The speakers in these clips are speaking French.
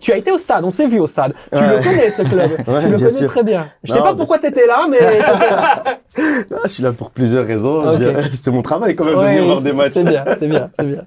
Tu as été au stade, on s'est vu au stade. Tu le connais, ce club. Tu le connais très bien. Je sais pas pourquoi t'étais là, mais... Non, je suis là pour plusieurs raisons. Okay. C'est mon travail quand même de venir voir des matchs. C'est bien, c'est bien, c'est bien.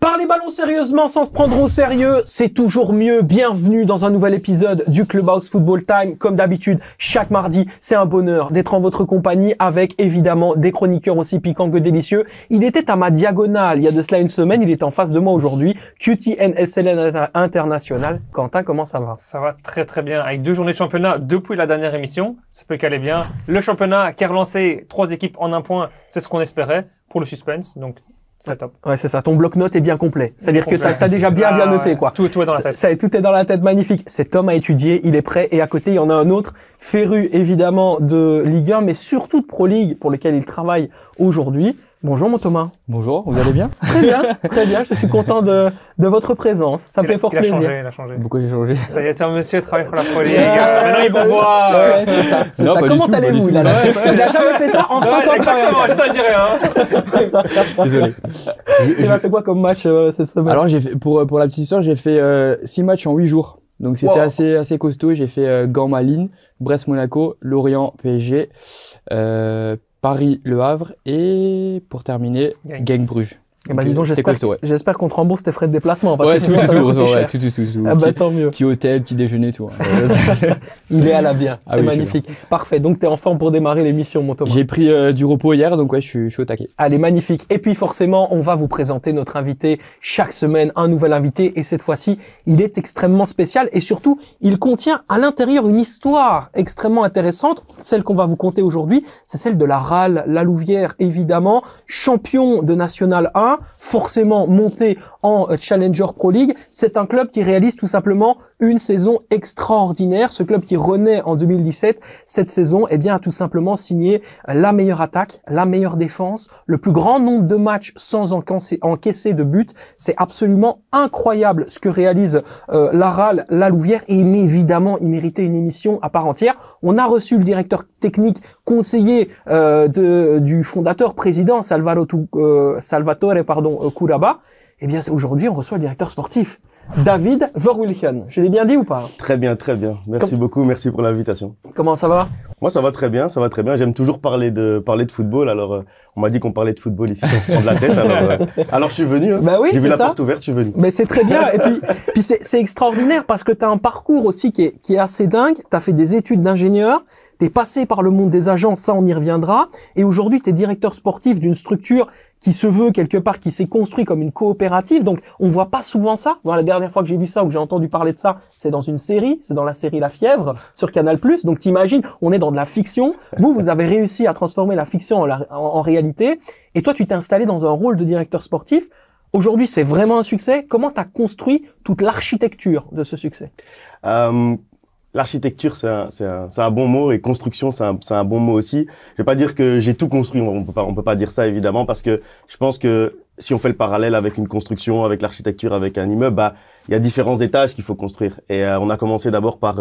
Parler ballon sérieusement sans se prendre au sérieux, c'est toujours mieux. Bienvenue dans un nouvel épisode du Clubhouse Football Time. Comme d'habitude, chaque mardi, c'est un bonheur d'être en votre compagnie avec évidemment des chroniqueurs aussi piquants que délicieux. Il était à ma diagonale il y a de cela une semaine, il est en face de moi aujourd'hui. QTNSLN International. Quentin, comment ça va? Ça va très très bien. Avec 2 journées de championnat depuis la dernière émission, ça peut qu'aller bien. Le championnat qui a relancé 3 équipes en un point, c'est ce qu'on espérait pour le suspense. Donc c'est top. Ouais, c'est ça. Ton bloc-notes est bien complet. C'est-à-dire que t'as déjà bien noté, quoi. Tout est dans la tête. Tout est dans la tête. Magnifique. Cet homme a étudié. Il est prêt. Et à côté, il y en a un autre féru, évidemment, de Ligue 1, mais surtout de Pro League, pour lequel il travaille aujourd'hui. Bonjour, mon Thomas. Bonjour, vous allez bien? Très bien, très bien. Je suis content de votre présence. Ça me fait fort plaisir. Il a changé. Pourquoi j'ai changé? Ça y est, un monsieur travaille pour la Pro League. Maintenant, il vous voit. Ouais, c'est ça. C'est ça. Comment allez-vous? Il a jamais fait ça en 50 ans. Exactement, je ne dis rien. Désolé. Tu as fait quoi comme match cette semaine? Alors, j'ai fait, pour la petite histoire, j'ai fait 6 matchs en 8 jours. Donc, c'était assez costaud. J'ai fait Gand Malines, Brest Monaco, Lorient PSG, Paris Le Havre et pour terminer, Genk Bruges. Et bah dis donc, j'espère qu'on te rembourse tes frais de déplacement. Parce tout. Ah bah tant mieux. Petit hôtel, petit déjeuner, tout. Il est à la bien, c'est magnifique. Parfait, donc t'es en forme pour démarrer l'émission, mon Thomas. J'ai pris du repos hier, donc ouais, je suis au taquet. Allez, magnifique. Et puis forcément, on va vous présenter notre invité chaque semaine, un nouvel invité. Et cette fois-ci, il est extrêmement spécial et surtout, il contient à l'intérieur une histoire extrêmement intéressante. Celle qu'on va vous conter aujourd'hui, c'est celle de la RAL, la Louvière, évidemment, champion de National 1. Forcément monté en Challenger Pro League. C'est un club qui réalise tout simplement une saison extraordinaire. Ce club qui renaît en 2017, cette saison, eh bien, a tout simplement signé la meilleure attaque, la meilleure défense, le plus grand nombre de matchs sans encaisser de but. C'est absolument incroyable ce que réalise la RAL, la Louvière. Et évidemment, il méritait une émission à part entière. On a reçu le directeur technique, conseiller du fondateur, président Salvatore Kuraba. Eh bien, aujourd'hui, on reçoit le directeur sportif, David Verwilchen. Je l'ai bien dit ou pas? Très bien. Merci beaucoup, merci pour l'invitation. Comment ça va? Moi, ça va très bien. J'aime toujours parler de football. Alors, on m'a dit qu'on parlait de football ici sans se prendre la tête. Alors je suis venu. Hein. Bah oui, j'ai vu la porte ouverte, je suis venu. Mais c'est très bien. Et puis c'est extraordinaire parce que tu as un parcours aussi qui est assez dingue. Tu as fait des études d'ingénieur. T'es passé par le monde des agences, ça on y reviendra. Et aujourd'hui, tu es directeur sportif d'une structure qui se veut quelque part, qui s'est construit comme une coopérative. Donc, on voit pas souvent ça. Voilà, la dernière fois que j'ai vu ça ou que j'ai entendu parler de ça, c'est dans une série. C'est dans la série La Fièvre sur Canal+. Donc, t'imagines, on est dans de la fiction. Vous avez réussi à transformer la fiction en réalité. Et toi, tu t'es installé dans un rôle de directeur sportif. Aujourd'hui, c'est vraiment un succès. Comment t'as construit toute l'architecture de ce succès? L'architecture, c'est un bon mot et construction, c'est un bon mot aussi. Je vais pas dire que j'ai tout construit, on peut pas dire ça évidemment parce que je pense que si on fait le parallèle avec une construction, avec l'architecture, avec un immeuble, bah il y a différents étages qu'il faut construire. Et on a commencé d'abord par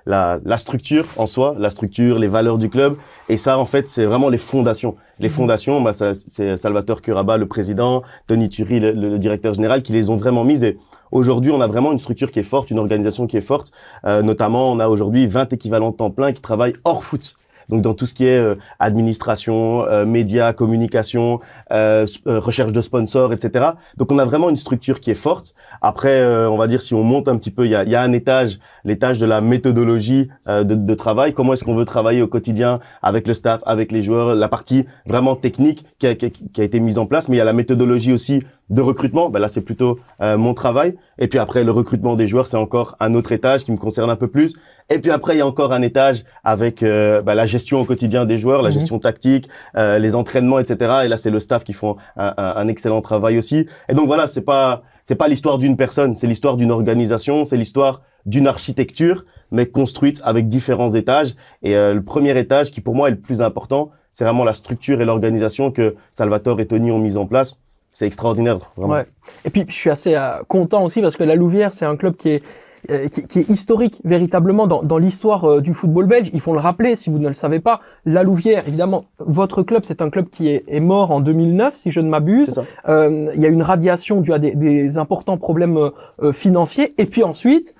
la structure en soi, la structure, les valeurs du club. Et ça, en fait, c'est vraiment les fondations. Les fondations, bah c'est Salvatore Kuraba, le président, Tony Turi, le directeur général, qui les ont vraiment mises. Et aujourd'hui, on a vraiment une structure qui est forte, une organisation qui est forte. Notamment, on a aujourd'hui 20 équivalents temps plein qui travaillent hors foot. Donc dans tout ce qui est administration, médias, communication, recherche de sponsors, etc. Donc on a vraiment une structure qui est forte. Après, on va dire si on monte un petit peu, il y a un étage, l'étage de la méthodologie de travail. Comment est-ce qu'on veut travailler au quotidien avec le staff, avec les joueurs, la partie vraiment technique qui a été mise en place. Mais il y a la méthodologie aussi de recrutement. Ben là, c'est plutôt mon travail. Et puis après, le recrutement des joueurs, c'est encore un autre étage qui me concerne un peu plus. Et puis après, il y a encore un étage avec la gestion au quotidien des joueurs, la gestion tactique, les entraînements, etc. Et là, c'est le staff qui font un excellent travail aussi. Et donc voilà, c'est pas l'histoire d'une personne, c'est l'histoire d'une organisation, c'est l'histoire d'une architecture, mais construite avec différents étages. Et le premier étage, qui pour moi est le plus important, c'est vraiment la structure et l'organisation que Salvatore et Tony ont mis en place. C'est extraordinaire, vraiment. Ouais. Et puis, je suis assez content aussi parce que la Louvière, c'est un club qui est qui est historique véritablement dans l'histoire du football belge. Il faut le rappeler, si vous ne le savez pas, La Louvière, évidemment, votre club, c'est un club qui est mort en 2009, si je ne m'abuse. Il y a une radiation due à des importants problèmes financiers. Et puis ensuite,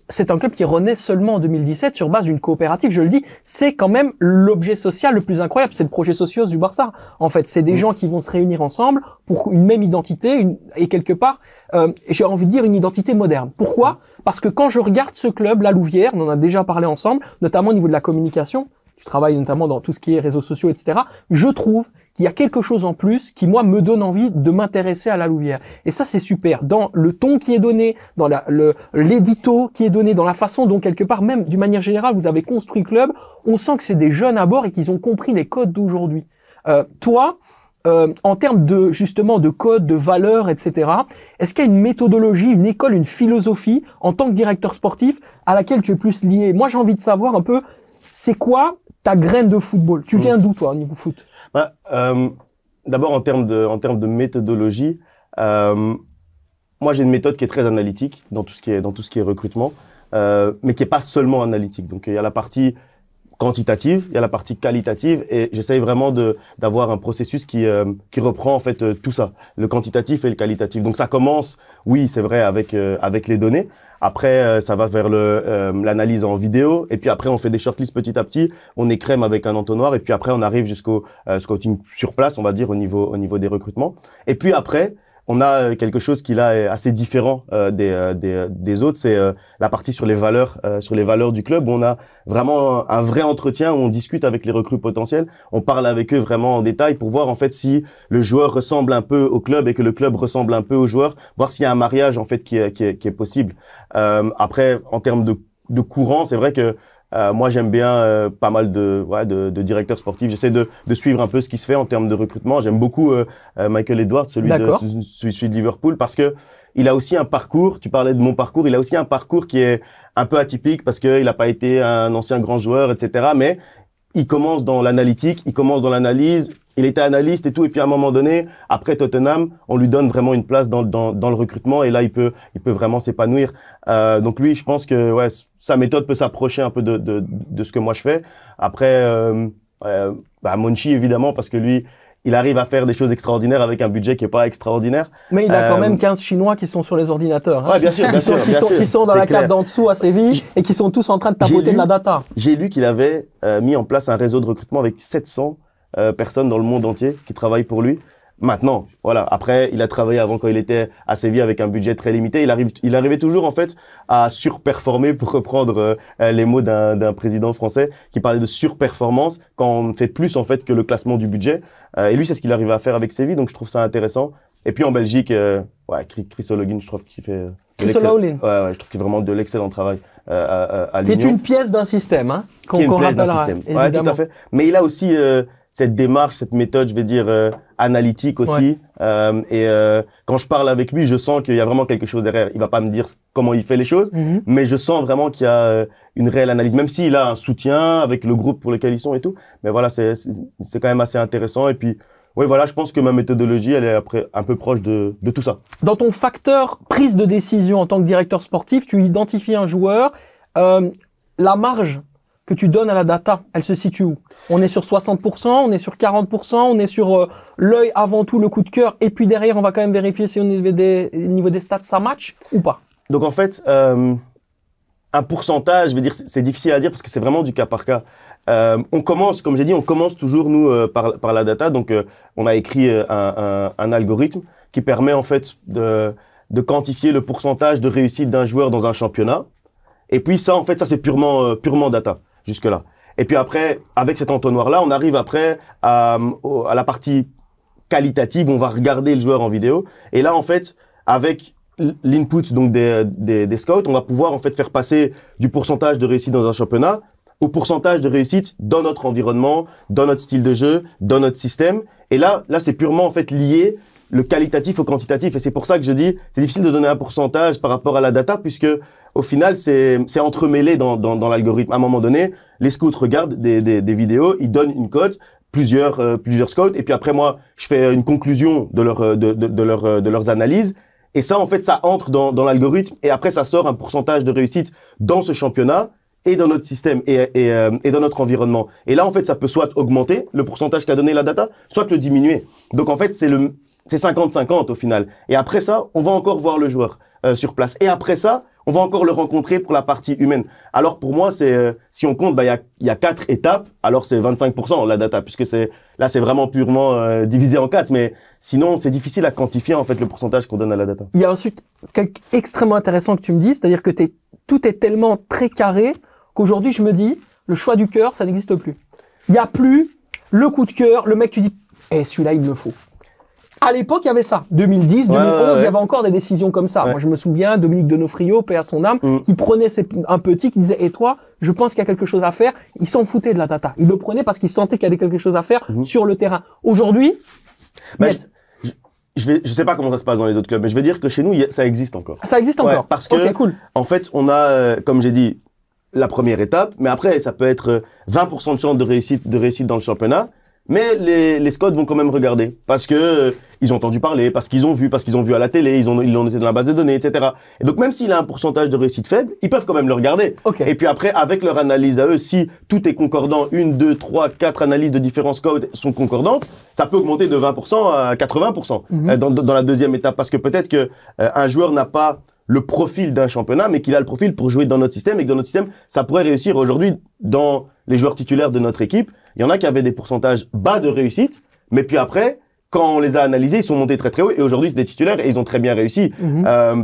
c'est un club qui renaît seulement en 2017 sur base d'une coopérative. Je le dis, c'est quand même l'objet social le plus incroyable. C'est le projet social du Barça. En fait, c'est des gens qui vont se réunir ensemble pour une même identité et quelque part, j'ai envie de dire une identité moderne. Pourquoi? Parce que quand je regarde ce club, La Louvière, on en a déjà parlé ensemble, notamment au niveau de la communication, tu travailles notamment dans tout ce qui est réseaux sociaux, etc. Je trouve qu'il y a quelque chose en plus qui, moi, me donne envie de m'intéresser à La Louvière. Et ça, c'est super. Dans le ton qui est donné, dans l'édito qui est donné, dans la façon dont, quelque part, même d'une manière générale, vous avez construit le club, on sent que c'est des jeunes à bord et qu'ils ont compris les codes d'aujourd'hui. Toi, en termes de, justement, de codes, de valeurs, etc., est-ce qu'il y a une méthodologie, une école, une philosophie, en tant que directeur sportif, à laquelle tu es plus lié? Moi, j'ai envie de savoir un peu, c'est quoi ta graine de football? Tu viens d'où, toi, au niveau foot? D'abord, en termes de méthodologie, moi, j'ai une méthode qui est très analytique dans tout ce qui est recrutement, mais qui est pas seulement analytique. Donc, il y a la partie quantitative, il y a la partie qualitative, et j'essaye vraiment d'avoir un processus qui reprend en fait tout ça, le quantitatif et le qualitatif. Donc, ça commence, oui, c'est vrai, avec les données. Après, ça va vers l'analyse en vidéo. Et puis après, on fait des shortlists petit à petit. On écrème avec un entonnoir. Et puis après, on arrive jusqu'au scouting sur place, on va dire, au niveau des recrutements. Et puis après, on a quelque chose qui là est assez différent des autres. C'est la partie sur les valeurs du club, où on a vraiment un vrai entretien, où on discute avec les recrues potentiels. On parle avec eux vraiment en détail pour voir en fait si le joueur ressemble un peu au club et que le club ressemble un peu au joueur, voir s'il y a un mariage en fait qui est possible. Après, en termes de courant, c'est vrai que moi, j'aime bien pas mal de directeurs sportifs. J'essaie de suivre un peu ce qui se fait en termes de recrutement. J'aime beaucoup Michael Edwards, celui de Liverpool, parce que il a aussi un parcours. Tu parlais de mon parcours. Il a aussi un parcours qui est un peu atypique parce que il n'a pas été un ancien grand joueur, etc. Mais il commence dans l'analytique, il commence dans l'analyse. Il était analyste et tout, et puis à un moment donné, après Tottenham, on lui donne vraiment une place dans le recrutement, et là il peut vraiment s'épanouir. Donc lui, je pense que ouais, sa méthode peut s'approcher un peu de ce que moi je fais. Après, Monchi évidemment, parce que lui, il arrive à faire des choses extraordinaires avec un budget qui est pas extraordinaire. Mais il a quand même 15 Chinois qui sont sur les ordinateurs. Hein, ouais, bien sûr, qui sont dans la cave d'en dessous à Séville et qui sont tous en train de tapoter de la data. J'ai lu qu'il avait mis en place un réseau de recrutement avec 700 personnes dans le monde entier qui travaillent pour lui. Maintenant, voilà. Après, il a travaillé avant quand il était à Séville avec un budget très limité. Il arrivait toujours en fait à surperformer, pour reprendre les mots d'un président français qui parlait de surperformance quand on fait plus en fait que le classement du budget. Et lui, c'est ce qu'il arrivait à faire avec Séville. Donc, je trouve ça intéressant. Et puis en Belgique, Chris O'Loughlin, je trouve qu'il fait Chris O'Loughlin. Ouais, je trouve qu'il fait vraiment de l'excellent travail à l'Union. Qui est une pièce d'un système, hein. Qui est une pièce d'un système. Ouais, tout à fait. Mais il a aussi cette démarche, cette méthode, je vais dire, analytique aussi. Ouais. Quand je parle avec lui, je sens qu'il y a vraiment quelque chose derrière. Il va pas me dire comment il fait les choses, mais je sens vraiment qu'il y a une réelle analyse, même s'il a un soutien avec le groupe pour lequel ils sont et tout. Mais voilà, c'est quand même assez intéressant. Et puis, oui, voilà, je pense que ma méthodologie, elle est après un peu proche de tout ça. Dans ton facteur prise de décision en tant que directeur sportif, tu identifies un joueur. La marge que tu donnes à la data, elle se situe où? On est sur 60%, on est sur 40%, on est sur l'œil avant tout, le coup de cœur, et puis derrière, on va quand même vérifier si au niveau des stats, ça match ou pas? Donc en fait, un pourcentage, je veux dire, c'est difficile à dire parce que c'est vraiment du cas par cas. On commence, comme j'ai dit, on commence toujours nous par la data. Donc on a écrit un algorithme qui permet en fait de quantifier le pourcentage de réussite d'un joueur dans un championnat. Et puis ça, en fait, ça c'est purement data jusque-là. Et puis après, avec cet entonnoir-là, on arrive après à la partie qualitative. On va regarder le joueur en vidéo. Et là, en fait, avec l'input donc des scouts, on va pouvoir en fait faire passer du pourcentage de réussite dans un championnat au pourcentage de réussite dans notre environnement, dans notre style de jeu, dans notre système. Et là c'est purement en fait lié le qualitatif au quantitatif. Et c'est pour ça que je dis, c'est difficile de donner un pourcentage par rapport à la data, puisque au final, c'est entremêlé dans l'algorithme. À un moment donné, les scouts regardent des vidéos, ils donnent une cote, plusieurs scouts, et puis après moi, je fais une conclusion de leurs analyses. Et ça, en fait, ça entre dans l'algorithme et après, ça sort un pourcentage de réussite dans ce championnat et dans notre système et dans notre environnement. Et là, en fait, ça peut soit augmenter le pourcentage qu'a donné la data, soit le diminuer. Donc, en fait, c'est 50-50 au final. Et après ça, on va encore voir le joueur sur place. Et après ça, on va encore le rencontrer pour la partie humaine. Alors pour moi, c'est si on compte, il y a 4 étapes. Alors c'est 25% la data, puisque c'est vraiment purement divisé en 4. Mais sinon, c'est difficile à quantifier en fait le pourcentage qu'on donne à la data. Il y a ensuite quelque extrêmement intéressant que tu me dis, c'est-à-dire que tout est tellement très carré qu'aujourd'hui je me dis le choix du cœur, ça n'existe plus. Il y a plus le coup de cœur, le mec tu dis, celui-là il me le faut. À l'époque, il y avait ça. 2010, 2011, il y avait encore des décisions comme ça. Ouais. Moi, je me souviens, Dominique Donofrio, paix à son âme, qui prenait un petit, qui disait, et toi, je pense qu'il y a quelque chose à faire. Il s'en foutait de la data. Il le prenait parce qu'il sentait qu'il y avait quelque chose à faire sur le terrain. Aujourd'hui, je sais pas comment ça se passe dans les autres clubs, mais je vais dire que chez nous, ça existe encore. Ça existe encore. Parce que, okay, cool. En fait, on a, comme j'ai dit, la première étape, mais après, ça peut être 20% de chance de réussite dans le championnat. Mais les scouts vont quand même regarder parce que ils ont entendu parler, parce qu'ils ont vu à la télé, ils l'ont été dans la base de données, etc. Et donc même s'il a un pourcentage de réussite faible, ils peuvent quand même le regarder. Okay. Et puis après, avec leur analyse à eux, si tout est concordant, 1, 2, 3, 4 analyses de différents scouts sont concordantes, ça peut augmenter de 20% à 80% dans la deuxième étape, parce que peut-être que un joueur n'a pas le profil d'un championnat, mais qu'il a le profil pour jouer dans notre système, et que dans notre système, ça pourrait réussir. Aujourd'hui, dans les joueurs titulaires de notre équipe, il y en a qui avaient des pourcentages bas de réussite, mais puis après, quand on les a analysés, ils sont montés très très haut, et aujourd'hui, c'est des titulaires, et ils ont très bien réussi.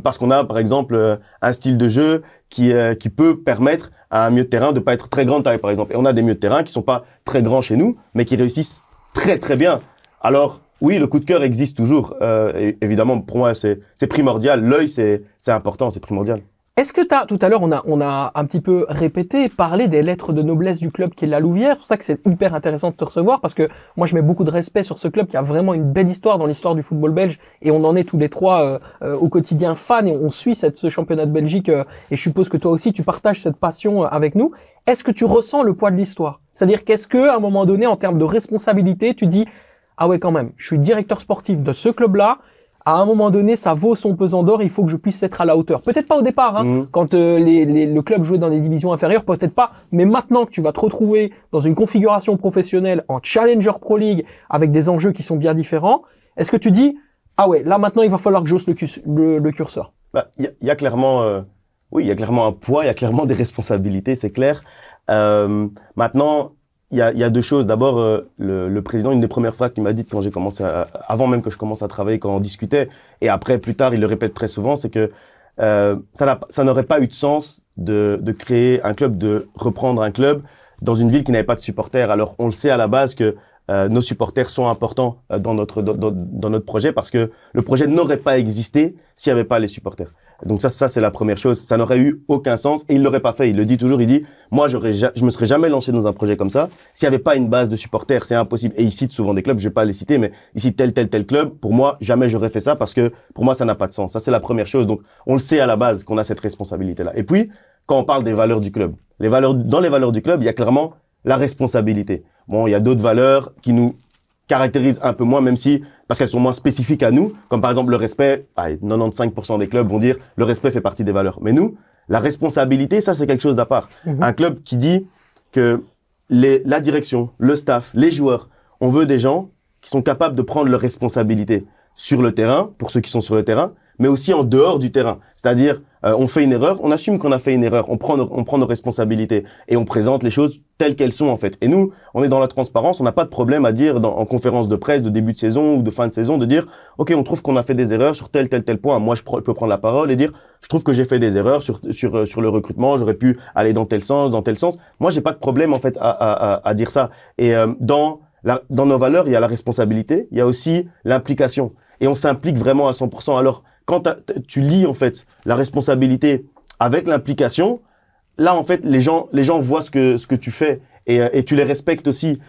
Parce qu'on a, par exemple, un style de jeu qui peut permettre à un milieu de terrain de pas être très grande taille, par exemple. Et on a des milieux de terrain qui sont pas très grands chez nous, mais qui réussissent très très bien. Alors, oui, le coup de cœur existe toujours. Évidemment, pour moi, c'est primordial. L'œil, c'est important, c'est primordial. Est-ce que tout à l'heure, on a un petit peu parlé des lettres de noblesse du club qui est la Louvière. C'est pour ça que c'est hyper intéressant de te recevoir, parce que moi, je mets beaucoup de respect sur ce club qui a vraiment une belle histoire dans l'histoire du football belge, et on en est tous les trois au quotidien fans, et on suit ce championnat de Belgique, et je suppose que toi aussi, tu partages cette passion avec nous. Est-ce que tu ressens le poids de l'histoire? C'est-à-dire qu'est-ce que, à un moment donné, en termes de responsabilité, tu dis, ah ouais, quand même, je suis directeur sportif de ce club-là. À un moment donné, ça vaut son pesant d'or. Il faut que je puisse être à la hauteur. Peut-être pas au départ, quand le club jouait dans les divisions inférieures, peut-être pas. Mais maintenant que tu vas te retrouver dans une configuration professionnelle en Challenger Pro League avec des enjeux qui sont bien différents, est-ce que tu dis, ah ouais, là maintenant, il va falloir que j'ose le curseur? Il y a clairement, oui, il y a clairement un poids, il y a clairement des responsabilités, c'est clair. Maintenant, il y a deux choses. D'abord, le président, une des premières phrases qu'il m'a dites quand j'ai commencé, avant même que je commence à travailler, quand on discutait, et après, plus tard, il le répète très souvent, c'est que ça n'aurait pas eu de sens de créer un club, de reprendre un club dans une ville qui n'avait pas de supporters. Alors, on le sait à la base que nos supporters sont importants dans notre projet, parce que le projet n'aurait pas existé s'il n'y avait pas les supporters. Donc ça c'est la première chose. Ça n'aurait eu aucun sens, et il l'aurait pas fait. Il le dit toujours. Il dit, moi je me serais jamais lancé dans un projet comme ça s'il n'y avait pas une base de supporters. C'est impossible. Et il cite souvent des clubs. Je vais pas les citer, mais il cite tel club. Pour moi, jamais j'aurais fait ça, parce que pour moi ça n'a pas de sens. Ça c'est la première chose. Donc on le sait à la base qu'on a cette responsabilité là. Et puis quand on parle des valeurs du club, dans les valeurs du club, il y a clairement la responsabilité. Bon, il y a d'autres valeurs qui nous caractérisent un peu moins, même si, parce qu'elles sont moins spécifiques à nous, comme par exemple le respect. 95% des clubs vont dire le respect fait partie des valeurs. Mais nous, la responsabilité, ça c'est quelque chose d'à part. Un club qui dit que la direction, le staff, les joueurs, on veut des gens qui sont capables de prendre leurs responsabilités sur le terrain, pour ceux qui sont sur le terrain, mais aussi en dehors du terrain. C'est-à-dire, on fait une erreur, on assume qu'on a fait une erreur, on prend nos responsabilités, et on présente les choses telles qu'elles sont en fait. Et nous, on est dans la transparence, on n'a pas de problème à dire en conférence de presse de début de saison ou de fin de saison, de dire ok, on trouve qu'on a fait des erreurs sur tel point. Moi, je peux prendre la parole et dire je trouve que j'ai fait des erreurs sur le recrutement, j'aurais pu aller dans tel sens. Moi, j'ai pas de problème en fait à dire ça. Et dans nos valeurs, il y a la responsabilité, il y a aussi l'implication, et on s'implique vraiment à 100%. Alors quand tu lis en fait la responsabilité avec l'implication, là en fait les gens voient ce que tu fais, et tu les respectes aussi.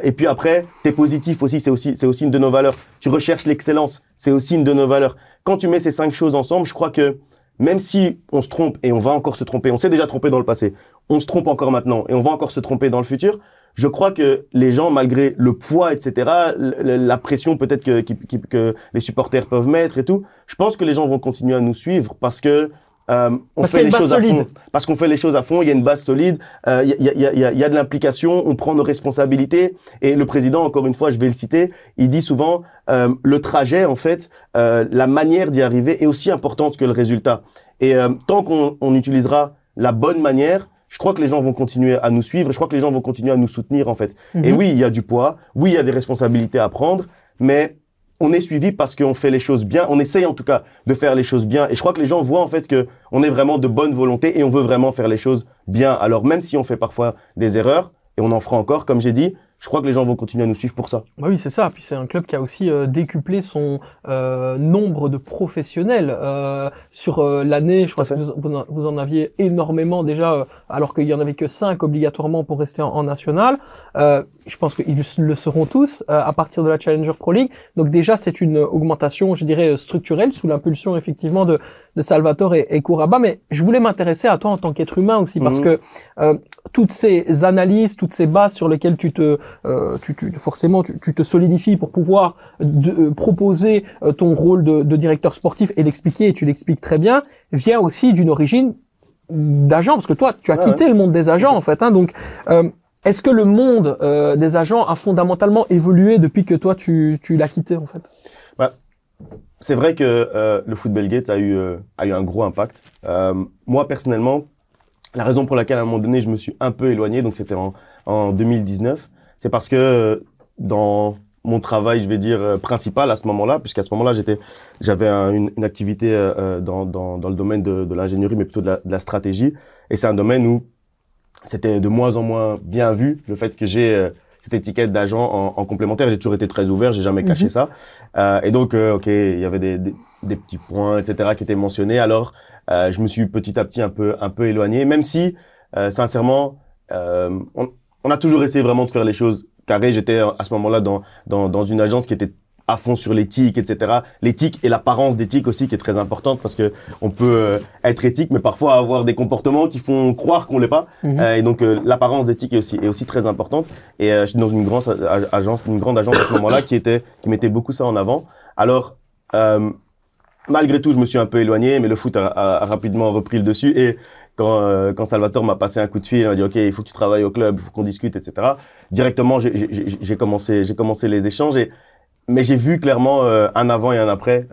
Et puis après, t'es positif aussi, c'est aussi une de nos valeurs. Tu recherches l'excellence, c'est aussi une de nos valeurs. Quand tu mets ces 5 choses ensemble, je crois que même si on se trompe et on va encore se tromper, on s'est déjà trompé dans le passé, on se trompe encore maintenant et on va encore se tromper dans le futur, je crois que les gens, malgré le poids, etc., la pression peut-être que les supporters peuvent mettre et tout, je pense que les gens vont continuer à nous suivre parce que on fait les choses à fond. Parce qu'on fait les choses à fond, il y a une base solide, il y a de l'implication, on prend nos responsabilités. Et le président, encore une fois, je vais le citer, il dit souvent le trajet, en fait, la manière d'y arriver est aussi importante que le résultat. Et tant qu'on utilisera la bonne manière, je crois que les gens vont continuer à nous suivre. Je crois que les gens vont continuer à nous soutenir, en fait. Et oui, il y a du poids, oui, il y a des responsabilités à prendre, mais on est suivi parce qu'on fait les choses bien. On essaye en tout cas de faire les choses bien. Et je crois que les gens voient en fait que on est vraiment de bonne volonté et on veut vraiment faire les choses bien. Alors même si on fait parfois des erreurs, et on en fera encore, comme j'ai dit, je crois que les gens vont continuer à nous suivre pour ça. Bah oui, c'est ça. Puis c'est un club qui a aussi décuplé son nombre de professionnels sur l'année. Je crois que vous en aviez énormément déjà, alors qu'il y en avait que 5 obligatoirement pour rester en national. Je pense qu'ils le seront tous à partir de la Challenger Pro League. Donc déjà, c'est une augmentation, je dirais, structurelle sous l'impulsion effectivement de Salvatore et Kouraba. Mais je voulais m'intéresser à toi en tant qu'être humain aussi, parce que toutes ces analyses, toutes ces bases sur lesquelles tu te solidifies pour pouvoir proposer ton rôle de directeur sportif et l'expliquer, et tu l'expliques très bien, vient aussi d'une origine d'agent, parce que toi, tu as quitté le monde des agents en fait. Hein, donc est-ce que le monde des agents a fondamentalement évolué depuis que toi tu l'as quitté en fait? C'est vrai que le Football Gate a eu un gros impact. Moi personnellement, la raison pour laquelle à un moment donné je me suis un peu éloigné, donc c'était en 2019, c'est parce que dans mon travail, je vais dire principal à ce moment-là, puisqu'à ce moment-là j'avais une activité dans le domaine de l'ingénierie, mais plutôt de la stratégie, et c'est un domaine où c'était de moins en moins bien vu le fait que j'ai cette étiquette d'agent en complémentaire. J'ai toujours été très ouvert, j'ai jamais caché ça. Et donc, ok, il y avait des petits points, etc., qui étaient mentionnés. Alors, je me suis petit à petit un peu éloigné, même si, sincèrement, on a toujours essayé vraiment de faire les choses carrées. J'étais à ce moment-là dans une agence qui était à fond sur l'éthique, etc. L'éthique et l'apparence d'éthique aussi qui est très importante parce que on peut être éthique mais parfois avoir des comportements qui font croire qu'on l'est pas. Et donc l'apparence d'éthique est aussi très importante. Et je suis dans une grande agence à ce moment-là qui mettait beaucoup ça en avant. Alors malgré tout, je me suis un peu éloigné, mais le foot a rapidement repris le dessus. Et quand Salvatore m'a passé un coup de fil, il m'a dit ok, il faut que tu travailles au club, il faut qu'on discute, etc. Directement, j'ai commencé les échanges mais j'ai vu clairement un avant et un après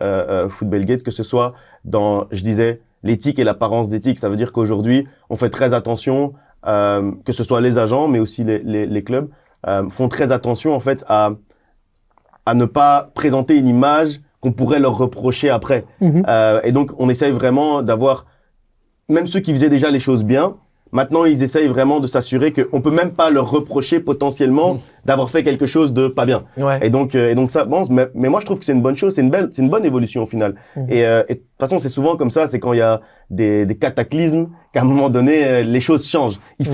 Football Gate, que ce soit dans, je disais, l'éthique et l'apparence d'éthique. Ça veut dire qu'aujourd'hui, on fait très attention, que ce soit les agents, mais aussi les clubs, font très attention en fait à ne pas présenter une image qu'on pourrait leur reprocher après. Et donc, on essaye vraiment d'avoir, même ceux qui faisaient déjà les choses bien, maintenant, ils essayent vraiment de s'assurer qu'on peut même pas leur reprocher potentiellement d'avoir fait quelque chose de pas bien. Ouais. Et donc ça, bon, mais moi je trouve que c'est une bonne chose, c'est une bonne évolution au final. Et de toute façon, c'est souvent comme ça, c'est quand il y a des cataclysmes qu'à un moment donné, les choses changent. Il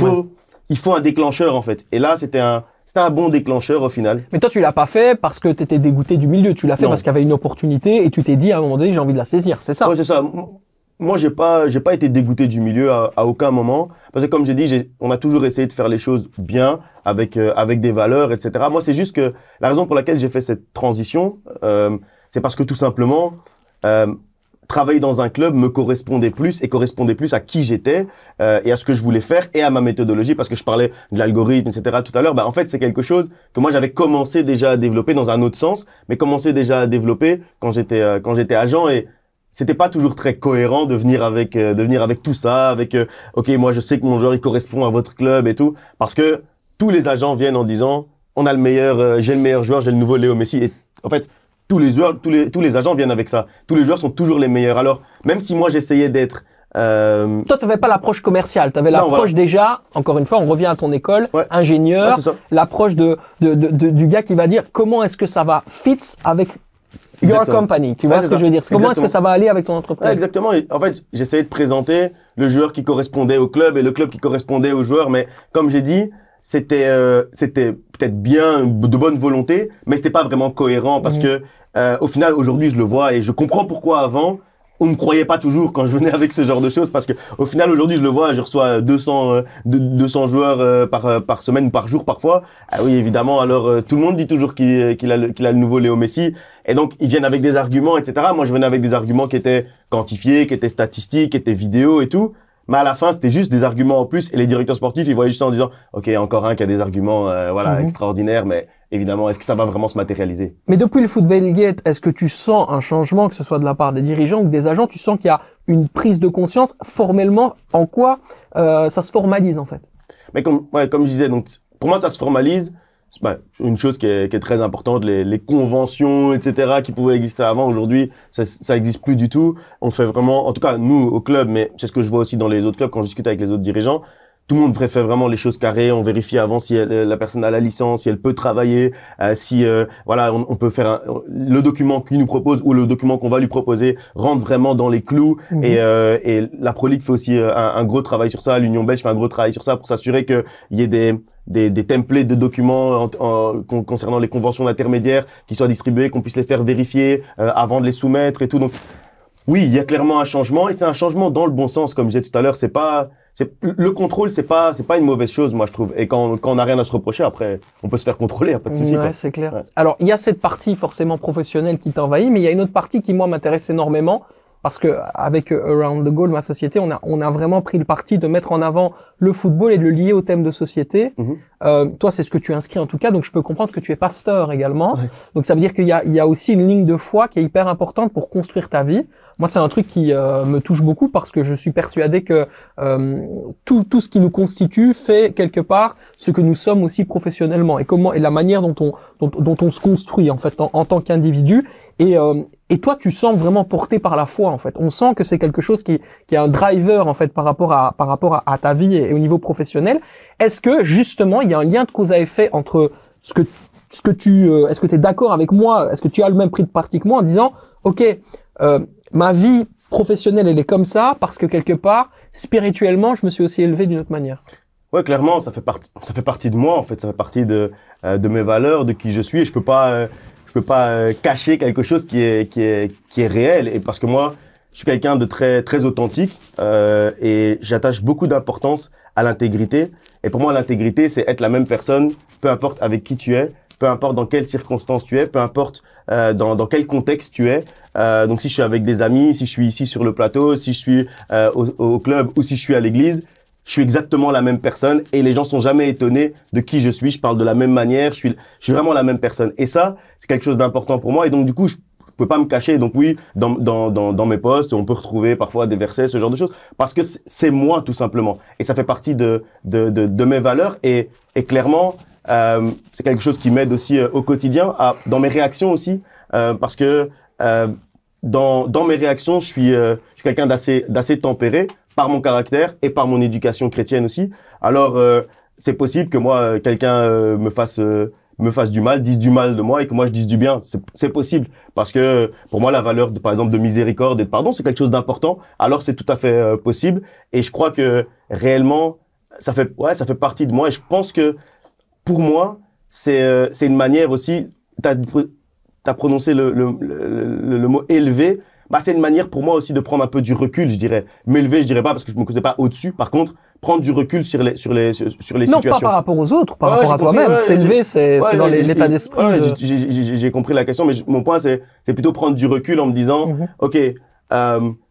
faut un déclencheur en fait. Et là, c'était un bon déclencheur au final. Mais toi, tu l'as pas fait parce que tu étais dégoûté du milieu. Tu l'as fait parce qu'il y avait une opportunité et tu t'es dit à un moment donné, j'ai envie de la saisir. C'est ça? Ouais, c'est ça. Moi, j'ai pas été dégoûté du milieu à aucun moment. Parce que comme j'ai dit, on a toujours essayé de faire les choses bien, avec des valeurs, etc. Moi, c'est juste que la raison pour laquelle j'ai fait cette transition, c'est parce que tout simplement, travailler dans un club me correspondait plus à qui j'étais et à ce que je voulais faire et à ma méthodologie, parce que je parlais de l'algorithme, etc. tout à l'heure. En fait, c'est quelque chose que moi j'avais commencé déjà à développer dans un autre sens, mais commencé déjà à développer quand j'étais agent, et c'était pas toujours très cohérent de venir avec tout ça, avec ok, moi je sais que mon joueur il correspond à votre club et tout, parce que tous les agents viennent en disant on a le meilleur, j'ai le meilleur joueur, j'ai le nouveau Léo Messi. Et en fait, tous les agents viennent avec ça. Tous les joueurs sont toujours les meilleurs. Alors, même si moi j'essayais d'être Toi, t'avais pas l'approche commerciale, t'avais l'approche déjà, encore une fois, on revient à ton école, ingénieur, l'approche du gars qui va dire comment est-ce que ça va fit avec your company, tu vois ce que je veux dire? Comment est-ce que ça va aller avec ton entreprise? Exactement. Et en fait, j'essayais de présenter le joueur qui correspondait au club et le club qui correspondait au joueur, mais comme j'ai dit, c'était peut-être bien de bonne volonté, mais c'était pas vraiment cohérent parce que au final, aujourd'hui, je le vois et je comprends pourquoi avant on me croyait pas toujours quand je venais avec ce genre de choses parce que au final aujourd'hui je le vois, je reçois 200 joueurs par semaine, par jour parfois. Ah oui évidemment, alors tout le monde dit toujours qu'il a le nouveau Léo Messi et donc ils viennent avec des arguments etc. Moi je venais avec des arguments qui étaient quantifiés, qui étaient statistiques, qui étaient vidéos et tout. Mais à la fin, c'était juste des arguments en plus et les directeurs sportifs, ils voyaient juste ça en disant OK, encore un qui a des arguments extraordinaires, mais évidemment, est-ce que ça va vraiment se matérialiser? Mais depuis le Footballgate, est-ce que tu sens un changement, que ce soit de la part des dirigeants ou des agents, tu sens qu'il y a une prise de conscience formellement en quoi ça se formalise en fait? Mais comme je disais, donc pour moi ça se formalise. Une chose qui est très importante, les conventions, etc., qui pouvaient exister avant, aujourd'hui, ça existe plus du tout. On fait vraiment, en tout cas, nous, au club, mais c'est ce que je vois aussi dans les autres clubs quand je discute avec les autres dirigeants, tout le monde fait vraiment les choses carrées. On vérifie avant si la personne a la licence, si elle peut travailler, on peut faire le document qu'il nous propose ou le document qu'on va lui proposer rentre vraiment dans les clous. Et la Pro League fait aussi un gros travail sur ça. L'Union belge fait un gros travail sur ça pour s'assurer qu'il y ait des templates de documents concernant les conventions d'intermédiaires qui soient distribués, qu'on puisse les faire vérifier avant de les soumettre et tout. Donc oui, il y a clairement un changement et c'est un changement dans le bon sens, comme je disais tout à l'heure. Le contrôle, c'est pas une mauvaise chose, moi je trouve. Et quand on n'a rien à se reprocher, après, on peut se faire contrôler, y a pas de souci. Ouais, c'est clair. Ouais. Alors il y a cette partie forcément professionnelle qui t'envahit, mais il y a une autre partie qui moi m'intéresse énormément. Parce que avec Around the Goal, ma société, on a vraiment pris le parti de mettre en avant le football et de le lier au thème de société. Toi, c'est ce que tu inscris en tout cas, donc je peux comprendre que tu es pasteur également. Ouais. Donc ça veut dire qu'il y a aussi une ligne de foi qui est hyper importante pour construire ta vie. Moi, c'est un truc qui me touche beaucoup parce que je suis persuadé que tout ce qui nous constitue fait quelque part ce que nous sommes aussi professionnellement et la manière dont on se construit en fait en tant qu'individu. Et toi, tu sens vraiment porté par la foi, en fait. On sent que c'est quelque chose qui est un driver, en fait, par rapport à ta vie et au niveau professionnel. Est-ce que, justement, il y a un lien de cause à effet entre est-ce que tu es d'accord avec moi? Est-ce que tu as le même prix de parti que moi en disant, OK, ma vie professionnelle, elle est comme ça parce que quelque part, spirituellement, je me suis aussi élevé d'une autre manière? Ouais, clairement, ça fait partie de moi, en fait. Ça fait partie de mes valeurs, de qui je suis et je peux pas cacher quelque chose qui est réel et parce que moi je suis quelqu'un de très très authentique et j'attache beaucoup d'importance à l'intégrité et pour moi l'intégrité c'est être la même personne peu importe avec qui tu es, peu importe dans quelles circonstances tu es, peu importe dans quel contexte tu es. Donc si je suis avec des amis, si je suis ici sur le plateau, si je suis au club ou si je suis à l'église, je suis exactement la même personne et les gens sont jamais étonnés de qui je suis. Je parle de la même manière, je suis vraiment la même personne. Et ça, c'est quelque chose d'important pour moi. Et donc, du coup, je peux pas me cacher. Donc oui, dans mes posts, on peut retrouver parfois des versets, ce genre de choses. Parce que c'est moi, tout simplement. Et ça fait partie de mes valeurs. Et clairement, c'est quelque chose qui m'aide aussi au quotidien, dans mes réactions aussi. Parce que dans mes réactions, je suis quelqu'un d'assez tempéré, par mon caractère et par mon éducation chrétienne aussi. Alors, c'est possible que moi, quelqu'un me fasse du mal, dise du mal de moi et que moi je dise du bien. C'est possible parce que pour moi, la valeur, par exemple, de miséricorde et de pardon, c'est quelque chose d'important. Alors, c'est tout à fait possible. Et je crois que réellement, ça fait partie de moi. Et je pense que pour moi, c'est une manière aussi. T'as prononcé le mot élevé. C'est une manière pour moi aussi de prendre un peu du recul, je dirais. M'élever, je dirais pas parce que je me connais pas au-dessus. Par contre, prendre du recul sur les situations. Non, pas par rapport aux autres, par rapport à toi-même. S'élever, c'est dans l'état d'esprit. J'ai compris la question, mais mon point c'est plutôt prendre du recul en me disant, OK,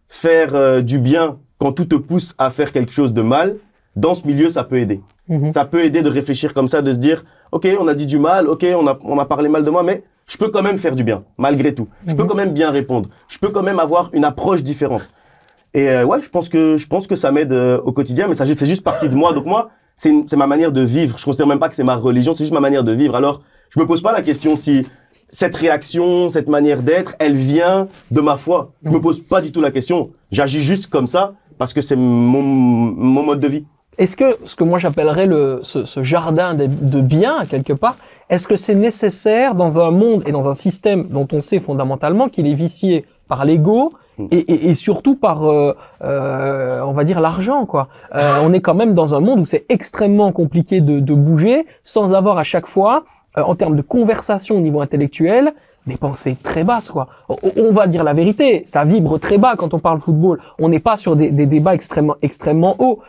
faire du bien quand tout te pousse à faire quelque chose de mal, dans ce milieu, ça peut aider. Ça peut aider de réfléchir comme ça, de se dire, OK, on a dit du mal, OK, on a parlé mal de moi, mais je peux quand même faire du bien, malgré tout. Je peux quand même bien répondre. Je peux quand même avoir une approche différente. Et je pense que ça m'aide au quotidien, mais ça fait juste partie de moi. Donc moi, c'est ma manière de vivre. Je considère même pas que c'est ma religion, c'est juste ma manière de vivre. Alors, je me pose pas la question si cette réaction, cette manière d'être, elle vient de ma foi. Je me pose pas du tout la question. J'agis juste comme ça parce que c'est mon mode de vie. Est-ce que ce que moi j'appellerais ce jardin de bien quelque part, est-ce que c'est nécessaire dans un monde et dans un système dont on sait fondamentalement qu'il est vicié par l'ego et surtout par on va dire l'argent quoi. On est quand même dans un monde où c'est extrêmement compliqué de bouger sans avoir à chaque fois en termes de conversation au niveau intellectuel des pensées très basses, quoi. On va dire la vérité, ça vibre très bas quand on parle football. On n'est pas sur des débats extrêmement hauts.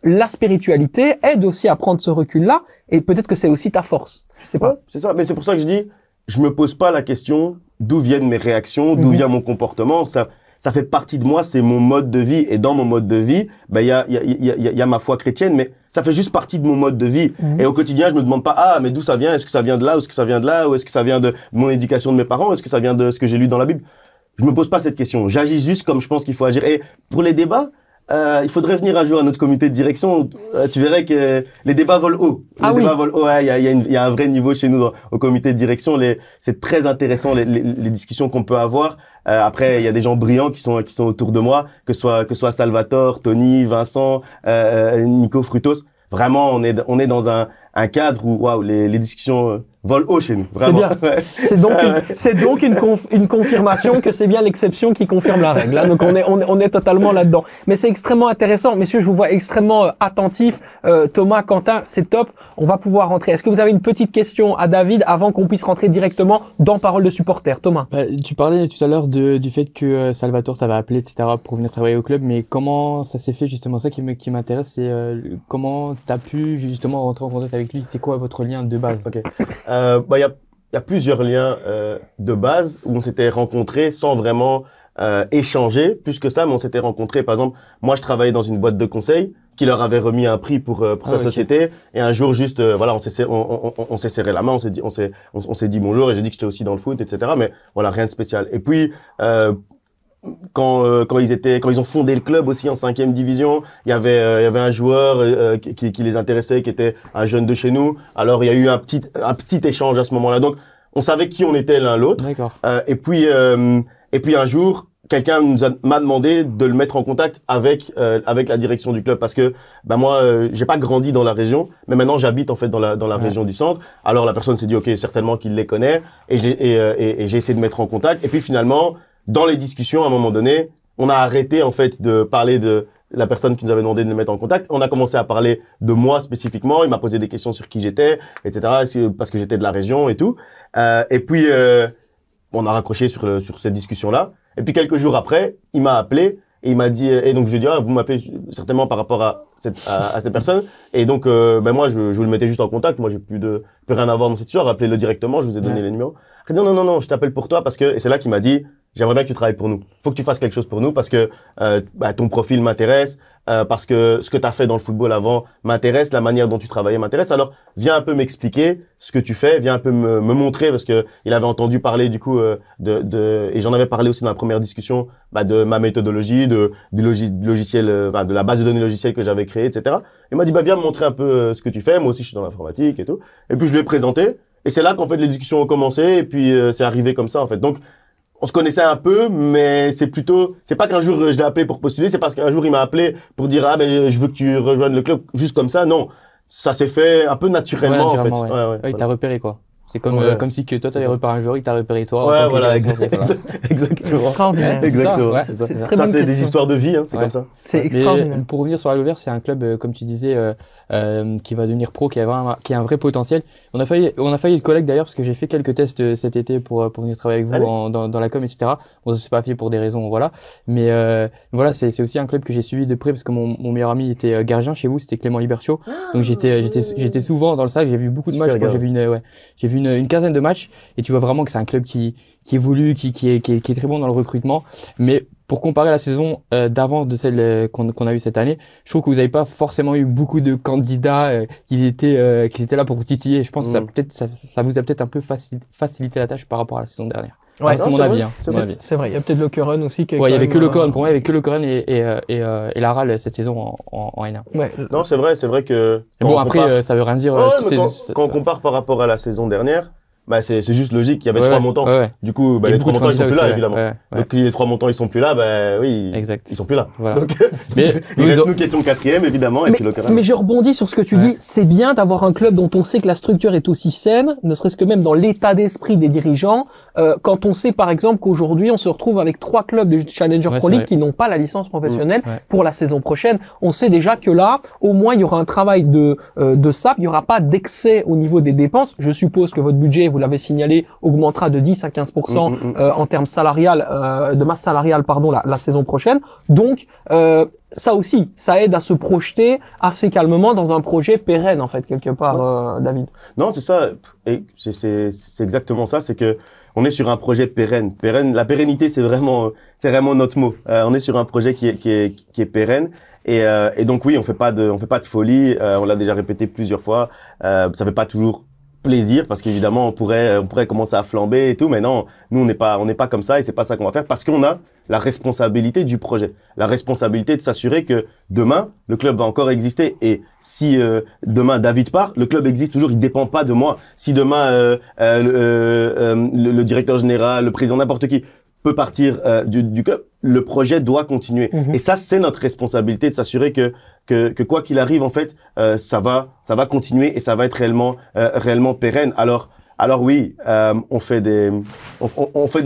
La spiritualité aide aussi à prendre ce recul-là, et peut-être que c'est aussi ta force. Je sais pas. Ouais, c'est ça. Mais c'est pour ça que je dis, je me pose pas la question d'où viennent mes réactions, d'où vient mon comportement. Ça fait partie de moi, c'est mon mode de vie. Et dans mon mode de vie, ben, il y a ma foi chrétienne, mais ça fait juste partie de mon mode de vie. Et au quotidien, je me demande pas, ah, mais d'où ça vient? Est-ce que ça vient de là? Ou est-ce que ça vient de là? Ou est-ce que ça vient de mon éducation de mes parents? Ou est-ce que ça vient de ce que j'ai lu dans la Bible? Je me pose pas cette question. J'agis juste comme je pense qu'il faut agir. Et pour les débats, il faudrait venir un jour à notre comité de direction. Tu verrais que les débats volent haut. Les débats volent haut. Ouais, il y a un vrai niveau chez nous au comité de direction. C'est très intéressant les discussions qu'on peut avoir. Après, il y a des gens brillants qui sont autour de moi, que soit Salvatore, Tony, Vincent, Nico Frutos. Vraiment, on est dans un cadre où waouh, les discussions volent haut chez nous. Vraiment. C'est bien. C'est donc une confirmation que c'est bien l'exception qui confirme la règle. Hein. Donc on est totalement là-dedans. Mais c'est extrêmement intéressant, messieurs. Je vous vois extrêmement attentifs. Thomas, Quentin, c'est top. On va pouvoir rentrer. Est-ce que vous avez une petite question à David avant qu'on puisse rentrer directement dans Parole de supporter, Thomas? Tu parlais tout à l'heure du fait que Salvatore t'avait appelé, etc., pour venir travailler au club. Mais comment ça s'est fait justement? Ça qui m'intéresse, c'est comment t'as pu justement rentrer en contact avec lui? C'est quoi votre lien de base? Ok. Il y a plusieurs liens de base où on s'était rencontrés sans vraiment échanger plus que ça, mais on s'était rencontrés. Par exemple, moi je travaillais dans une boîte de conseil qui leur avait remis un prix pour sa société, et un jour juste voilà, on s'est serré la main, on s'est dit bonjour, et j'ai dit que j'étais aussi dans le foot, etc. Mais voilà, rien de spécial. Et puis quand ils ont fondé le club aussi en 5e division, il y avait un joueur qui les intéressait, qui était un jeune de chez nous. Alors il y a eu un petit échange à ce moment-là. Donc on savait qui on était l'un l'autre. D'accord. Et puis un jour, quelqu'un m'a demandé de le mettre en contact avec la direction du club, parce que moi j'ai pas grandi dans la région, mais maintenant j'habite en fait dans la région du centre. Alors la personne s'est dit OK, certainement qu'il les connaît, et j'ai essayé de mettre en contact, et puis finalement dans les discussions, à un moment donné, on a arrêté en fait de parler de la personne qui nous avait demandé de le mettre en contact. On a commencé à parler de moi spécifiquement. Il m'a posé des questions sur qui j'étais, etc. Parce que j'étais de la région et tout. Et puis on a raccroché sur cette discussion-là. Et puis quelques jours après, il m'a appelé et il m'a dit, et donc je lui ai dit, vous m'appelez certainement par rapport à cette personne. Et donc moi je vous le mettais juste en contact. Moi j'ai plus rien à voir dans cette histoire. Appelez-le directement. Je vous ai donné les numéros. Il a dit, non, je t'appelle pour toi parce que, et c'est là qu'il m'a dit, j'aimerais bien que tu travailles pour nous. Faut que tu fasses quelque chose pour nous parce que ton profil m'intéresse, parce que ce que tu as fait dans le football avant m'intéresse, la manière dont tu travaillais m'intéresse. Alors viens un peu m'expliquer ce que tu fais, viens un peu me montrer, parce que il avait entendu parler du coup et j'en avais parlé aussi dans la première discussion de ma méthodologie, du logiciel, de la base de données logicielle que j'avais créée, etc. Il m'a dit viens me montrer un peu ce que tu fais. Moi aussi je suis dans l'informatique et tout. Et puis je lui ai présenté. Et c'est là qu'en fait les discussions ont commencé, et puis c'est arrivé comme ça en fait. Donc on se connaissait un peu, mais c'est pas qu'un jour je l'ai appelé pour postuler, c'est parce qu'un jour il m'a appelé pour dire je veux que tu rejoignes le club, juste comme ça. Non, ça s'est fait un peu naturellement en fait. Ouais, il t'a repéré quoi. C'est comme si que toi t'avais repéré un joueur, il t'a repéré toi. Ouais, voilà, exactement. Extraordinaire. Exactement. C'est ça, c'est des histoires de vie, hein, c'est comme ça. C'est extraordinaire. Mais pour revenir sur L'Over, c'est un club, comme tu disais, qui va devenir pro, qui a un vrai potentiel. On a failli le collègue d'ailleurs, parce que j'ai fait quelques tests cet été pour venir travailler avec vous dans la com, etc. Bon, ça s'est pas fait pour des raisons, voilà. Mais voilà, c'est aussi un club que j'ai suivi de près, parce que mon meilleur ami était gardien chez vous, c'était Clément Libertio. Donc j'étais souvent dans le sac, j'ai vu beaucoup de matchs. Je crois que j'ai vu une quinzaine de matchs, et tu vois vraiment que c'est un club qui évolue, qui est très bon dans le recrutement. Mais pour comparer la saison d'avant de celle qu'on a eue cette année, je trouve que vous n'avez pas forcément eu beaucoup de candidats qui étaient là pour vous titiller. Je pense que ça vous a peut-être un peu facilité la tâche par rapport à la saison dernière. Ouais, c'est mon avis. C'est vrai. Il y a peut-être le Curren aussi qui est il y avait que le Curren. Pour moi, il y avait que le Curren et l'Aral cette saison en N1. Ouais. Non, c'est vrai que. Bon, après, ça veut rien dire. Quand on compare par rapport à la saison dernière, c'est juste logique. Il y avait 3 montants. Du coup, les 3 montants, ils sont plus là, évidemment. Donc, si les 3 montants, ils sont plus là, oui. Exact. Ils sont plus là. Voilà. Donc, il reste nous qui étions 4e, évidemment, et puis le Curren. Mais je rebondis sur ce que tu dis. C'est bien d'avoir un club dont on sait que la structure est aussi saine, ne serait-ce que même dans l'état d'esprit des dirigeants. Quand on sait, par exemple, qu'aujourd'hui, on se retrouve avec 3 clubs de Challenger Pro League qui n'ont pas la licence professionnelle pour la saison prochaine. On sait déjà que là, au moins, il y aura un travail de SAP. Il n'y aura pas d'excès au niveau des dépenses. Je suppose que votre budget, vous vous l'avez signalé, augmentera de 10 à 15% en termes salarial, de masse salariale, pardon, la saison prochaine. Donc, ça aussi, ça aide à se projeter assez calmement dans un projet pérenne, en fait, quelque part, David. Non, c'est ça. Et c'est exactement ça. C'est que on est sur un projet pérenne. La pérennité, c'est vraiment notre mot. On est sur un projet qui est pérenne. Et donc oui, on fait pas de folie. On l'a déjà répété plusieurs fois. Ça fait pas toujours plaisir parce qu'évidemment on pourrait commencer à flamber et tout, mais non, nous on n'est pas comme ça et c'est pas ça qu'on va faire parce qu'on a la responsabilité du projet, la responsabilité de s'assurer que demain le club va encore exister et si demain David part, le club existe toujours, il dépend pas de moi. Si demain le directeur général, le président, n'importe qui peut partir du club, le projet doit continuer. Et ça, c'est notre responsabilité de s'assurer que quoi qu'il arrive, en fait, ça va continuer et ça va être réellement pérenne. Alors oui, on fait des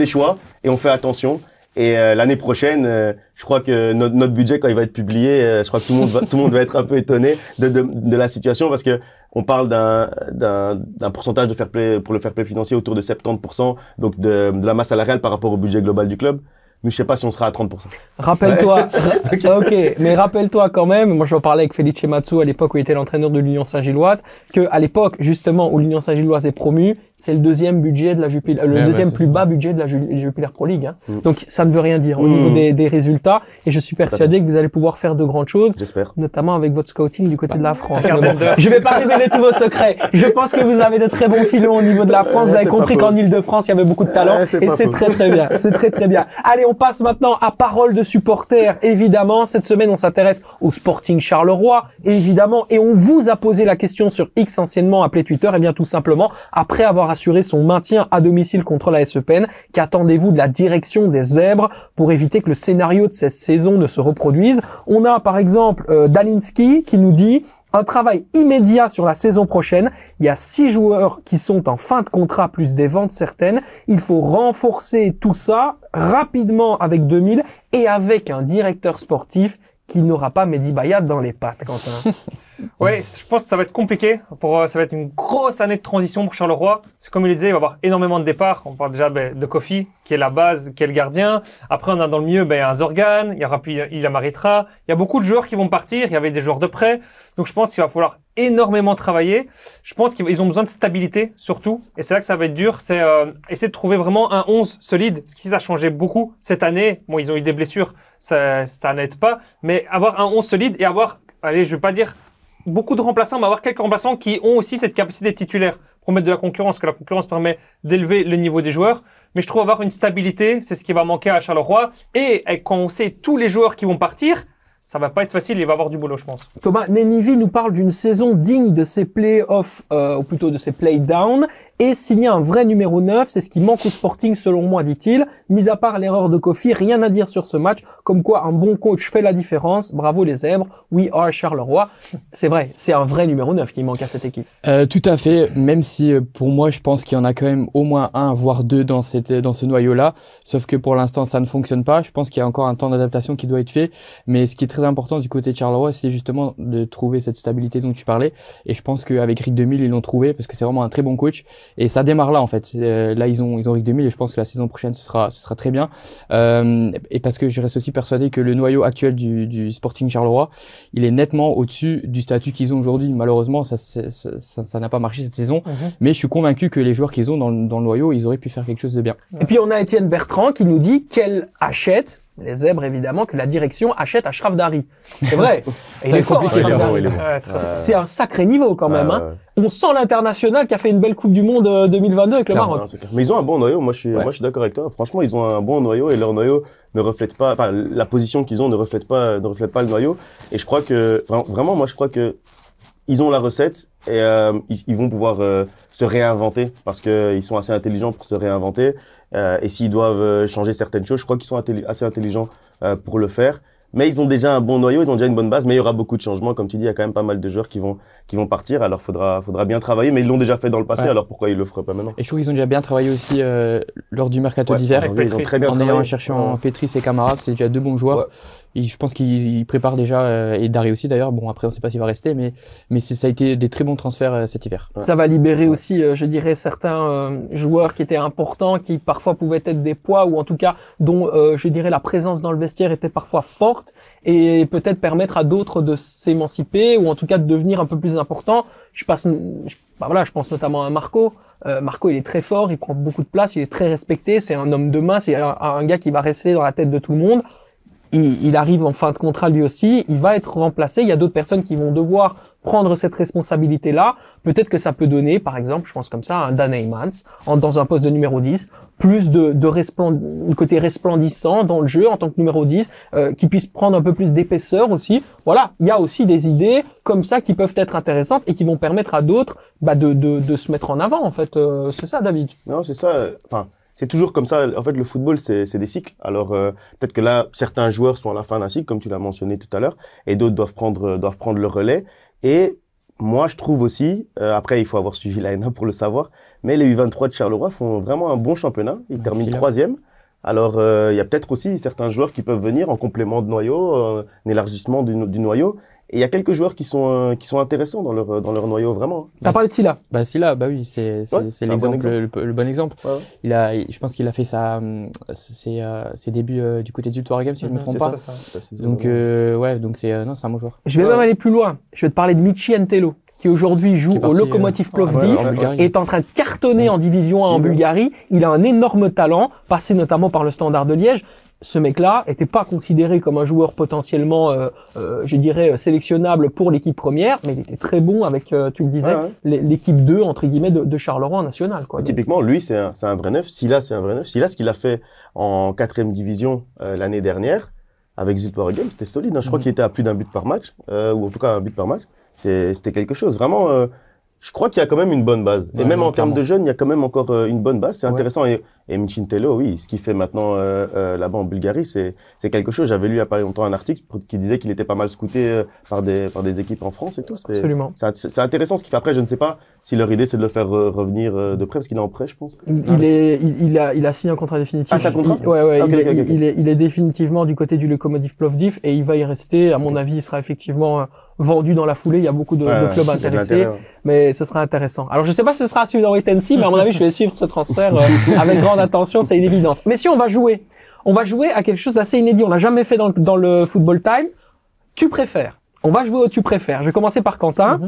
choix et on fait attention. Et l'année prochaine, je crois que notre budget, quand il va être publié, je crois que tout le monde va être un peu étonné de la situation parce que on parle d'un pourcentage de fair play pour le fair play financier autour de 70%, donc de la masse salariale par rapport au budget global du club. Mais je sais pas si on sera à 30%. Rappelle-toi, ok, mais rappelle-toi quand même, moi je parlais avec Felice Matsu à l'époque où il était l'entraîneur de l'Union Saint-Gilloise, que à l'époque justement où l'Union Saint-Gilloise est promue, c'est le deuxième budget de la deuxième plus bas budget de la Jupiler Pro League. Hein. Donc ça ne veut rien dire au niveau des résultats, et je suis persuadé que vous allez pouvoir faire de grandes choses, j'espère, notamment avec votre scouting du côté de la France. Bon, je vais pas révéler tous vos secrets. Je pense que vous avez de très bons filons au niveau de la France. Vous avez compris qu'en Île-de-France il y avait beaucoup de talent, et c'est très bien. C'est très bien. Allez, on passe maintenant à parole de supporters. Évidemment, cette semaine, on s'intéresse au Sporting Charleroi, évidemment, et on vous a posé la question sur X, anciennement appelé Twitter. Et bien, tout simplement, après avoir assuré son maintien à domicile contre la SEPN, qu'attendez-vous de la direction des Zèbres pour éviter que le scénario de cette saison ne se reproduise? On a, par exemple, Dalinski qui nous dit: un travail immédiat sur la saison prochaine. Il y a 6 joueurs qui sont en fin de contrat plus des ventes certaines. Il faut renforcer tout ça rapidement avec 2000 et avec un directeur sportif qui n'aura pas Mehdi Bayad dans les pattes, Quentin. Ouais, je pense que ça va être compliqué. Ça va être une grosse année de transition pour Charleroi. C'est comme il le disait, il va y avoir énormément de départs. On parle déjà de Kofi, qui est la base, qui est le gardien. Après, on a dans le milieu un Zorgan, il y aura puis il Maritra. Il y a beaucoup de joueurs qui vont partir. Il y avait des joueurs de prêt. Donc, je pense qu'il va falloir énormément travailler. Je pense qu'ils ont besoin de stabilité, surtout. Et c'est là que ça va être dur. C'est essayer de trouver vraiment un 11 solide. Parce qu'ici, ça a changé beaucoup cette année. Bon, ils ont eu des blessures. Ça n'aide pas. Mais avoir un 11 solide et avoir, allez, je vais pas dire beaucoup de remplaçants, mais avoir quelques remplaçants qui ont aussi cette capacité d'être titulaire pour mettre de la concurrence, que la concurrence permet d'élever le niveau des joueurs. Mais je trouve avoir une stabilité, c'est ce qui va manquer à Charleroi. Et quand on sait tous les joueurs qui vont partir, ça va pas être facile, il va y avoir du boulot, je pense. Thomas Nenivi nous parle d'une saison digne de ses play-offs, ou plutôt de ses play-downs, et signer un vrai numéro 9, c'est ce qui manque au Sporting selon moi, dit-il. Mis à part l'erreur de Kofi, rien à dire sur ce match, comme quoi un bon coach fait la différence. Bravo les Zèbres, we are Charleroi. C'est vrai, c'est un vrai numéro 9 qui manque à cette équipe. Tout à fait, même si pour moi je pense qu'il y en a quand même au moins un, voire deux dans ce noyau-là, sauf que pour l'instant ça ne fonctionne pas. Je pense qu'il y a encore un temps d'adaptation qui doit être fait, mais ce qui est très important du côté de Charleroi, c'est justement de trouver cette stabilité dont tu parlais, et je pense qu'avec Rick 2000 ils l'ont trouvé, parce que c'est vraiment un très bon coach, et ça démarre là en fait. Là ils ont Rick 2000, et je pense que la saison prochaine ce sera très bien, et parce que je reste aussi persuadé que le noyau actuel du Sporting Charleroi, il est nettement au-dessus du statut qu'ils ont aujourd'hui. Malheureusement ça n'a pas marché cette saison, mais je suis convaincu que les joueurs qu'ils ont dans le noyau, ils auraient pu faire quelque chose de bien. Et puis on a Étienne Bertrand qui nous dit qu'elle achète, les Zèbres évidemment, que la direction achète à Shrafdari. C'est vrai. Il est fort. C'est un sacré niveau quand même. Hein. On sent l'international qui a fait une belle Coupe du Monde 2022 avec le Maroc. Mais ils ont un bon noyau. Moi je suis d'accord avec toi. Franchement, ils ont un bon noyau et leur noyau ne reflète pas, enfin la position qu'ils ont ne reflète pas le noyau. Et je crois que vraiment, moi je crois que ils ont la recette et ils vont pouvoir se réinventer parce que ils sont assez intelligents pour se réinventer. Et s'ils doivent changer certaines choses, je crois qu'ils sont assez intelligents pour le faire. Mais ils ont déjà un bon noyau, ils ont déjà une bonne base, mais il y aura beaucoup de changements. Comme tu dis, il y a quand même pas mal de joueurs qui vont partir. Alors faudra bien travailler, mais ils l'ont déjà fait dans le passé, alors pourquoi ils le feraient pas maintenant? Et je trouve qu'ils ont déjà bien travaillé aussi lors du mercato d'hiver. Ils ont très bien en ayant cherché en Petris et Camara, c'est déjà deux bons joueurs. je pense qu'il prépare déjà, et Dari aussi d'ailleurs. Bon, après, on sait pas s'il va rester, mais ça a été des très bons transferts cet hiver. Ça va libérer aussi, je dirais, certains joueurs qui étaient importants, qui parfois pouvaient être des poids, ou en tout cas dont, je dirais, la présence dans le vestiaire était parfois forte, et peut-être permettre à d'autres de s'émanciper, ou en tout cas de devenir un peu plus importants. Je pense notamment à Marco. Marco, il est très fort, il prend beaucoup de place, il est très respecté, c'est un homme de main, c'est un gars qui va rester dans la tête de tout le monde. Il arrive en fin de contrat lui aussi, il va être remplacé. Il y a d'autres personnes qui vont devoir prendre cette responsabilité-là. Peut-être que ça peut donner, par exemple, je pense comme ça, un Dan Heymans dans un poste de numéro 10, plus de côté resplendissant dans le jeu en tant que numéro 10, qui puisse prendre un peu plus d'épaisseur aussi. Voilà, il y a aussi des idées comme ça qui peuvent être intéressantes et qui vont permettre à d'autres de se mettre en avant, en fait. C'est ça, David? Non, c'est ça. Enfin, c'est toujours comme ça. En fait, le football, c'est des cycles. Alors, peut-être que là, certains joueurs sont à la fin d'un cycle, comme tu l'as mentionné tout à l'heure, et d'autres doivent prendre le relais. Et moi, je trouve aussi, après, il faut avoir suivi l'ANA pour le savoir, mais les U23 de Charleroi font vraiment un bon championnat. Ils terminent 3e. Alors, il y a peut-être aussi certains joueurs qui peuvent venir en complément de noyau, un élargissement du noyau. Et il y a quelques joueurs qui sont intéressants dans leur noyau, vraiment. T'as parlé de Silla? Silla, oui, c'est l'exemple, le bon exemple. Ouais. Je pense qu'il a fait ses débuts du côté du Touareg, si je me trompe pas. Donc, donc c'est un bon joueur. Je vais même aller plus loin. Je vais te parler de Michi Entello, qui aujourd'hui joue au Lokomotiv Plovdiv, est en train de cartonner en division 1 en Bulgarie. Il a un énorme talent, passé notamment par le Standard de Liège. Ce mec-là était pas considéré comme un joueur potentiellement, je dirais, sélectionnable pour l'équipe première, mais il était très bon avec, tu le disais, l'équipe 2, entre guillemets, de Charleroi en national, quoi. Typiquement, lui, c'est un vrai neuf. Silla, c'est un vrai neuf. Silla, ce qu'il a fait en 4e division l'année dernière, avec Zultwaregem, c'était solide, hein. Je crois qu'il était à plus d'un but par match, ou en tout cas un but par match. C'était quelque chose. Vraiment, je crois qu'il y a quand même une bonne base. Et même en termes de jeunes, il y a quand même encore une bonne base. C'est intéressant. Et Michi Entello, oui, ce qu'il fait maintenant là-bas en Bulgarie, c'est quelque chose. J'avais lu il y a pas longtemps un article qui disait qu'il était pas mal scouté par des équipes en France et tout. Absolument. C'est intéressant ce qu'il fait. Après, je ne sais pas si leur idée c'est de le faire revenir de près, parce qu'il est en prêt, je pense. Il a signé un contrat définitif. Ah, c'est un contrat? Il est définitivement du côté du Lokomotiv Plovdiv et il va y rester. À mon avis, il sera effectivement vendu dans la foulée. Il y a beaucoup de clubs intéressés, mais ce sera intéressant. Alors, je sais pas si ce sera à suivre dans Wait and See, mais à mon avis, je vais suivre ce transfert avec grande attention, c'est une évidence. Mais si on va jouer à quelque chose d'assez inédit. On l'a jamais fait dans le Football Time. Tu préfères. On va jouer au tu préfères. Je vais commencer par Quentin.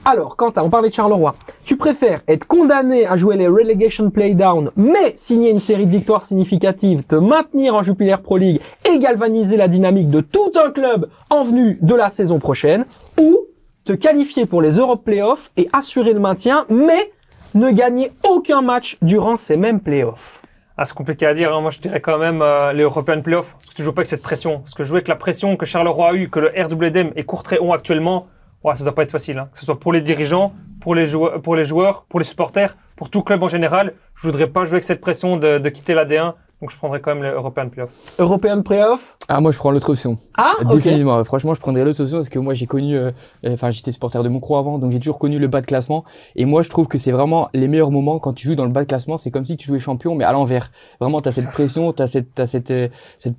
Alors, Quentin, on parlait de Charleroi. Tu préfères être condamné à jouer les relegation playdown, mais signer une série de victoires significatives, te maintenir en Jupiler Pro League et galvaniser la dynamique de tout un club en vue de la saison prochaine, ou te qualifier pour les Europe Playoffs et assurer le maintien, mais ne gagner aucun match durant ces mêmes playoffs? Ah, c'est compliqué à dire, hein. Moi, je dirais quand même les European Playoffs, parce que tu joues pas avec cette pression. Parce que jouer avec la pression que Charleroi a eu, que le RWDM et Courtrai ont actuellement, ça doit pas être facile, hein. Que ce soit pour les dirigeants, pour les joueurs, pour les supporters, pour tout club en général. Je voudrais pas jouer avec cette pression de quitter la D1. Donc, je prendrais quand même les European Playoffs. European Playoffs? Ah, moi, je prends l'autre option. Ah, définitivement. ok. Franchement, je prendrais l'autre option parce que moi, j'ai connu, j'étais supporter de Moncro avant, donc j'ai toujours connu le bas de classement. Et moi, je trouve que c'est vraiment les meilleurs moments quand tu joues dans le bas de classement. C'est comme si tu jouais champion, mais à l'envers. Vraiment, t'as cette pression, t'as cette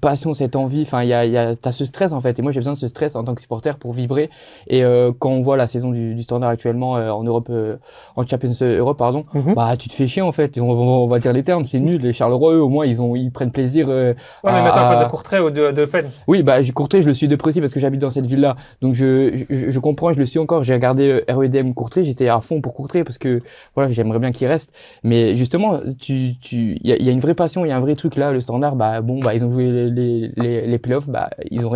passion, cette envie. Enfin, t'as ce stress, en fait. Et moi, j'ai besoin de ce stress en tant que supporter pour vibrer. Et, quand on voit la saison du Standard actuellement, en Europe, en Champions Europe, pardon, bah, tu te fais chier, en fait. On va dire les termes, c'est nul. Les Charleroi, eux, au moins, ils prennent plaisir, mais maintenant, à cause de Courtrai ou de Penn. Oui, bah, Courtrai, je le suis de près parce que j'habite dans cette ville-là. Donc, je comprends, je le suis encore. J'ai regardé RWDM Courtrai, j'étais à fond pour Courtrai parce que, voilà, j'aimerais bien qu'il reste. Mais justement, il y a une vraie passion, il y a un vrai truc là. Le Standard, ils ont joué les playoffs, ils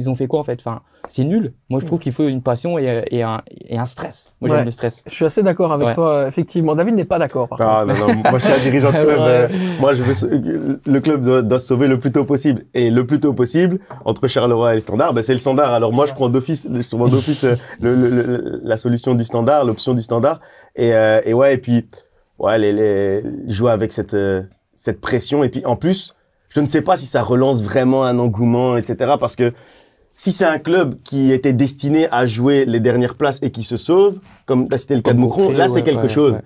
ont fait quoi, en fait? Enfin, c'est nul. Moi, je trouve qu'il faut une passion et un stress. Moi, j'aime le stress. Je suis assez d'accord avec toi, effectivement. David n'est pas d'accord, par contre. Non, moi, je suis un dirigeant de club. Moi, le club doit se sauver le plus tôt possible. Et le plus tôt possible, entre Charleroi et le Standard, c'est le Standard. Alors, moi, je prends d'office la solution du Standard, l'option du Standard. Et puis, jouer avec cette pression. Et puis, en plus, je ne sais pas si ça relance vraiment un engouement, etc. Parce que, si c'est un club qui était destiné à jouer les dernières places et qui se sauve, comme t'as cité le cas de Moucron, là c'est quelque chose.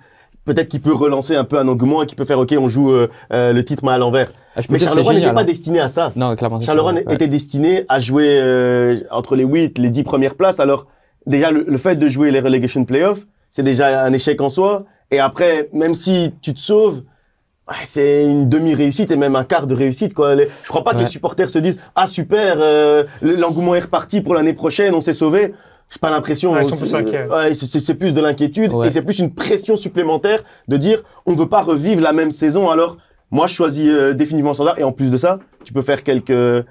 peut-être qu'il peut relancer un peu un engouement et qu'il peut faire OK, on joue le titre main à l'envers. Mais Charleroi n'était pas destiné à ça. Non, clairement. Charleroi était destiné à jouer entre les 8, les 10 premières places. Alors déjà le fait de jouer les relegation playoffs, c'est déjà un échec en soi. Et après, même si tu te sauves, c'est une demi-réussite et même un quart de réussite, quoi. Je crois pas que les supporters se disent « Ah, super, l'engouement est reparti pour l'année prochaine, on s'est sauvé ». J'ai pas l'impression. Ils sont plus inquiets. C'est plus de l'inquiétude et c'est plus une pression supplémentaire de dire « On veut pas revivre la même saison, alors moi je choisis définitivement le standard ». Et en plus de ça, tu peux faire quelques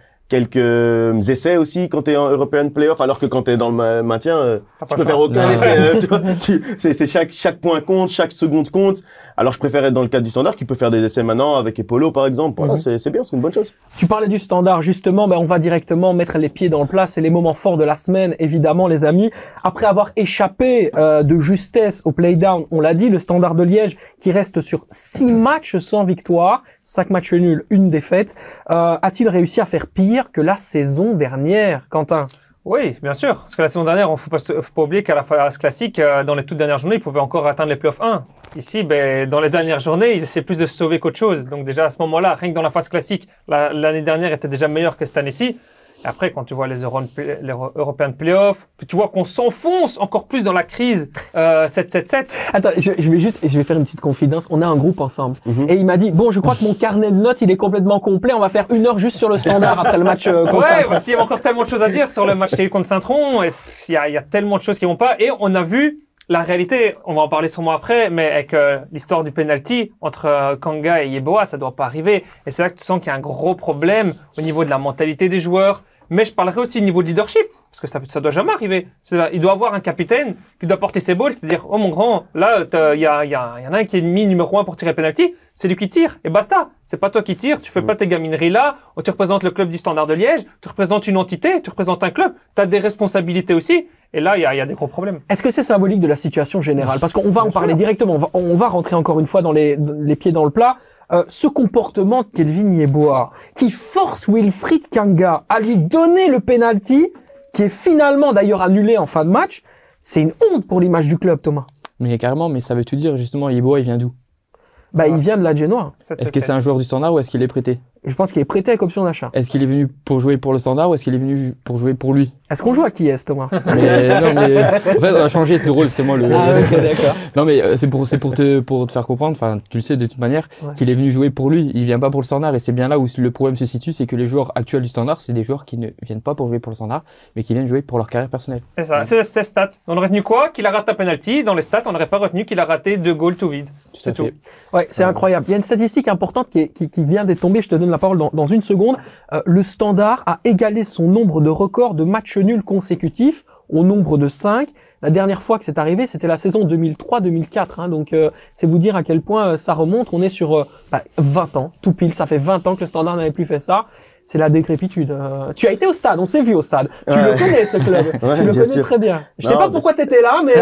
essais aussi quand t'es en European Playoff, alors que quand t'es dans le maintien, tu peux faire aucun essai. Tu vois, c'est chaque point compte, chaque seconde compte. Alors je préfère être dans le cadre du standard qui peut faire des essais maintenant avec Epolo par exemple. Voilà, c'est bien, c'est une bonne chose. Tu parlais du standard justement, on va directement mettre les pieds dans le plat. C'est les moments forts de la semaine, évidemment les amis. Après avoir échappé de justesse au play-down, on l'a dit, le Standard de Liège qui reste sur 6 matchs sans victoire, 5 matchs nuls, 1 défaite, a-t-il réussi à faire pire que la saison dernière, Quentin? Oui, bien sûr. Parce que la saison dernière, faut pas oublier qu'à la phase classique, dans les toutes dernières journées, ils pouvaient encore atteindre les playoffs 1. Ici, dans les dernières journées, ils essaient plus de se sauver qu'autre chose. Donc déjà, à ce moment-là, rien que dans la phase classique, l'année dernière était déjà meilleure que cette année-ci. Et après, quand tu vois les European Playoffs, que tu vois qu'on s'enfonce encore plus dans la crise 7-7-7. Attends, je vais faire une petite confidence. On a un groupe ensemble. Et il m'a dit, bon, je crois que mon carnet de notes, il est complètement complet. On va faire 1 heure juste sur le standard après le match contre Saint-Tron. Parce qu'il y a encore tellement de choses à dire sur le match qu'il y a eu contre Saint-Tron. Et il y a tellement de choses qui vont pas. Et on a vu la réalité, on va en parler sûrement après, mais avec l'histoire du penalty entre Kanga et Yeboah, ça doit pas arriver. Et c'est là que tu sens qu'il y a un gros problème au niveau de la mentalité des joueurs. Mais je parlerai aussi au niveau de leadership, parce que ça doit jamais arriver. Il doit avoir un capitaine qui doit porter ses balles, qui doit dire « Oh mon grand, là, il y en a un qui est mis numéro 1 pour tirer penalty, c'est lui qui tire, et basta. C'est pas toi qui tires, tu fais pas tes gamineries là, tu représentes le club du Standard de Liège, tu représentes une entité, tu représentes un club, tu as des responsabilités aussi, et là, il y a des gros problèmes. » Est-ce que c'est symbolique de la situation générale? Parce qu'on va en parler directement, on va rentrer encore une fois dans les pieds dans le plat. Ce comportement de Kelvin Yeboah, qui force Wilfried Kanga à lui donner le penalty, qui est finalement d'ailleurs annulé en fin de match, c'est une honte pour l'image du club, Thomas. Mais carrément, mais ça veut tout dire, justement, Yeboah, il vient d'où? Il vient de la Genoa. Est-ce que c'est un joueur du Standard ou est-ce qu'il est prêté? Je pense qu'il est prêté avec option d'achat. Est-ce qu'il est venu pour jouer pour le Standard ou est-ce qu'il est venu pour jouer pour lui? Est-ce qu'on joue à qui est, Thomas? Non, mais en fait, on a changé ce rôle, c'est moi le. Ah, ok, d'accord. Non, mais c'est pour te faire comprendre. Enfin, tu le sais de toute manière qu'il est venu jouer pour lui. Il vient pas pour le Standard et c'est bien là où le problème se situe, c'est que les joueurs actuels du Standard, c'est des joueurs qui ne viennent pas pour jouer pour le Standard, mais qui viennent jouer pour leur carrière personnelle. C'est ça, c'est stats. On aurait retenu quoi? Qu'il a raté un penalty. Dans les stats, on n'aurait pas retenu qu'il a raté 2 goals tout vide. C'est tout. Ouais, c'est incroyable. Il y a une statistique importante qui vient d'être tombée. Je te donne la parole dans une seconde. Le Standard a égalé son nombre de records de matchs nuls consécutifs au nombre de 5. La dernière fois que c'est arrivé, c'était la saison 2003-2004. Donc, c'est vous dire à quel point ça remonte. On est sur 20 ans, tout pile. Ça fait 20 ans que le Standard n'avait plus fait ça. C'est la décrépitude. Tu as été au stade, on s'est vu au stade. Tu le connais, ce club. Tu le connais très bien. Je sais pas pourquoi t'étais là, mais...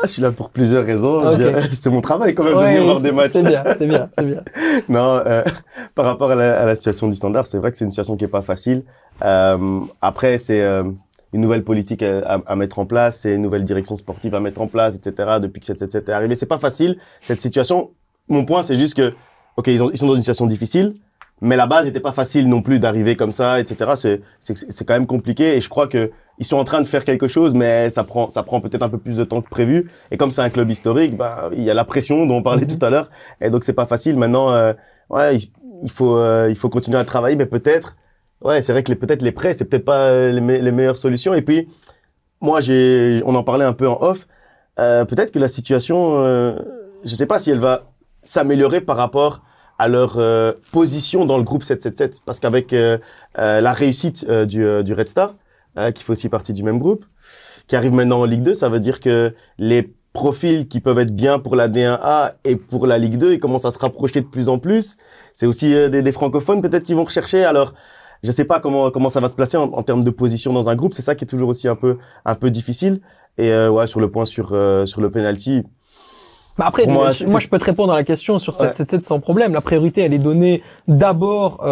Je suis là pour plusieurs raisons. Okay. C'est mon travail quand même de venir voir des matchs. C'est bien. Non, par rapport à la situation du Standard, c'est vrai que c'est une situation qui est pas facile. Après, c'est une nouvelle politique à mettre en place, c'est une nouvelle direction sportive à mettre en place, etc. Depuis que 7-7-7 est arrivé, c'est pas facile cette situation. Mon point, c'est juste que, ok, ils sont dans une situation difficile, mais la base n'était pas facile non plus d'arriver comme ça, etc. C'est quand même compliqué et je crois que ils sont en train de faire quelque chose, mais ça prend peut-être un peu plus de temps que prévu. Et comme c'est un club historique, il y a la pression dont on parlait tout à l'heure, et donc c'est pas facile. Maintenant, il faut continuer à travailler, mais peut-être. Ouais, c'est vrai que peut-être les prêts, c'est peut-être pas les meilleures solutions. Et puis, moi, on en parlait un peu en off. Peut-être que la situation, je sais pas si elle va s'améliorer par rapport à leur position dans le groupe 7-7-7. Parce qu'avec la réussite du Red Star, qui fait aussi partie du même groupe, qui arrive maintenant en Ligue 2, ça veut dire que les profils qui peuvent être bien pour la D1A et pour la Ligue 2, ils commencent à se rapprocher de plus en plus. C'est aussi des francophones peut-être qui vont rechercher. Alors, je sais pas comment ça va se placer en termes de position dans un groupe. C'est ça qui est toujours aussi un peu difficile. Et sur le point sur le penalty, Bah après, Pour moi, moi, je peux te répondre à la question sur cette 7-7 sans problème. La priorité, elle est donnée d'abord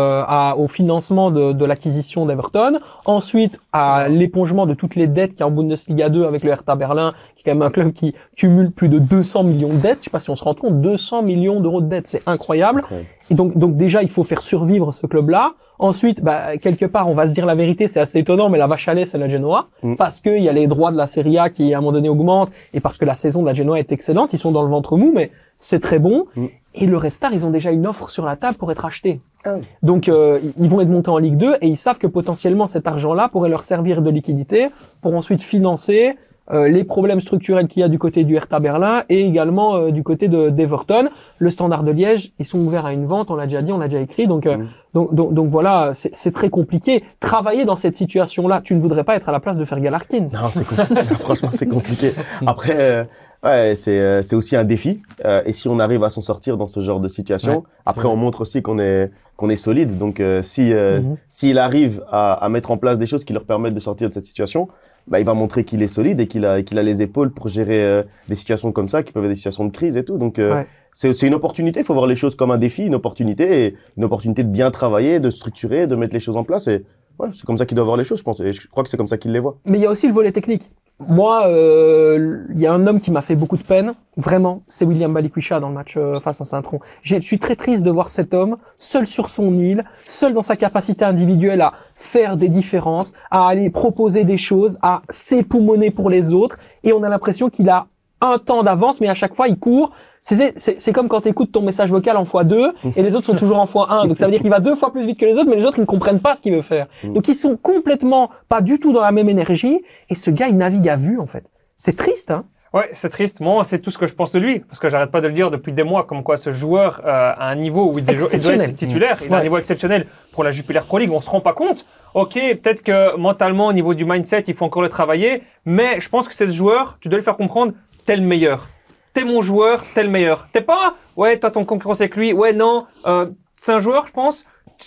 au financement de l'acquisition d'Everton, ensuite à l'épongement de toutes les dettes qu'il y a en Bundesliga 2 avec le Hertha Berlin, qui est quand même un club qui cumule plus de 200 millions de dettes. Je sais pas si on se rend compte, 200 millions d'euros de dettes, c'est incroyable. Et donc déjà, il faut faire survivre ce club-là. Ensuite, bah, quelque part, on va se dire la vérité, c'est assez étonnant, mais la vache à lait, c'est la Genoa, parce qu'il y a les droits de la Serie A qui, à un moment donné, augmentent, et parce que la saison de la Genoa est excellente. Ils sont dans le ventre mou, mais c'est très bon. Et le Restart, ils ont déjà une offre sur la table pour être achetés. Donc, ils vont être montés en Ligue 2, et ils savent que potentiellement, cet argent-là pourrait leur servir de liquidité pour ensuite financer les problèmes structurels qu'il y a du côté du Hertha Berlin et également du côté d'Everton. Le Standard de Liège, ils sont ouverts à une vente, on l'a déjà dit, on l'a déjà écrit. Donc voilà, c'est très compliqué. Travailler dans cette situation-là, tu ne voudrais pas être à la place de Fergal Harkin. Non, c'est compliqué. Franchement, c'est compliqué. Après, c'est aussi un défi. Et si on arrive à s'en sortir dans ce genre de situation, après, on montre aussi qu'on est solide. Donc, s'il arrive à mettre en place des choses qui leur permettent de sortir de cette situation, bah, il va montrer qu'il est solide et qu'il a les épaules pour gérer des situations comme ça, qui peuvent être des situations de crise et tout. Donc, c'est une opportunité. Il faut voir les choses comme un défi, une opportunité de bien travailler, de structurer, de mettre les choses en place. Et c'est comme ça qu'il doit voir les choses, je pense. Et je crois que c'est comme ça qu'il les voit. Mais il y a aussi le volet technique. Moi, il y a un homme qui m'a fait beaucoup de peine, vraiment, c'est William Balikwisha dans le match face à Saint-Tron. Je suis très triste de voir cet homme seul sur son île, seul dans sa capacité individuelle à faire des différences, à aller proposer des choses, à s'époumoner pour les autres, et on a l'impression qu'il a un temps d'avance, mais à chaque fois il court. C'est comme quand tu écoutes ton message vocal en x2 et les autres sont toujours en x1. Donc ça veut dire qu'il va 2 fois plus vite que les autres, mais les autres ils ne comprennent pas ce qu'il veut faire. Donc ils sont complètement pas du tout dans la même énergie et ce gars il navigue à vue en fait. C'est triste, hein. Ouais, c'est triste. Moi, c'est tout ce que je pense de lui, parce que j'arrête pas de le dire depuis des mois, comme quoi ce joueur a un niveau où il doit être titulaire. Il a un niveau exceptionnel pour la Jupiler Pro League. On se rend pas compte. Ok, peut-être que mentalement, au niveau du mindset, il faut encore le travailler, mais je pense que c'est ce joueur, tu dois le faire comprendre, t'es le meilleur. T'es mon joueur, t'es le meilleur. T'es pas, ouais, toi ton concurrence avec lui, ouais, non, c'est un joueur, je pense.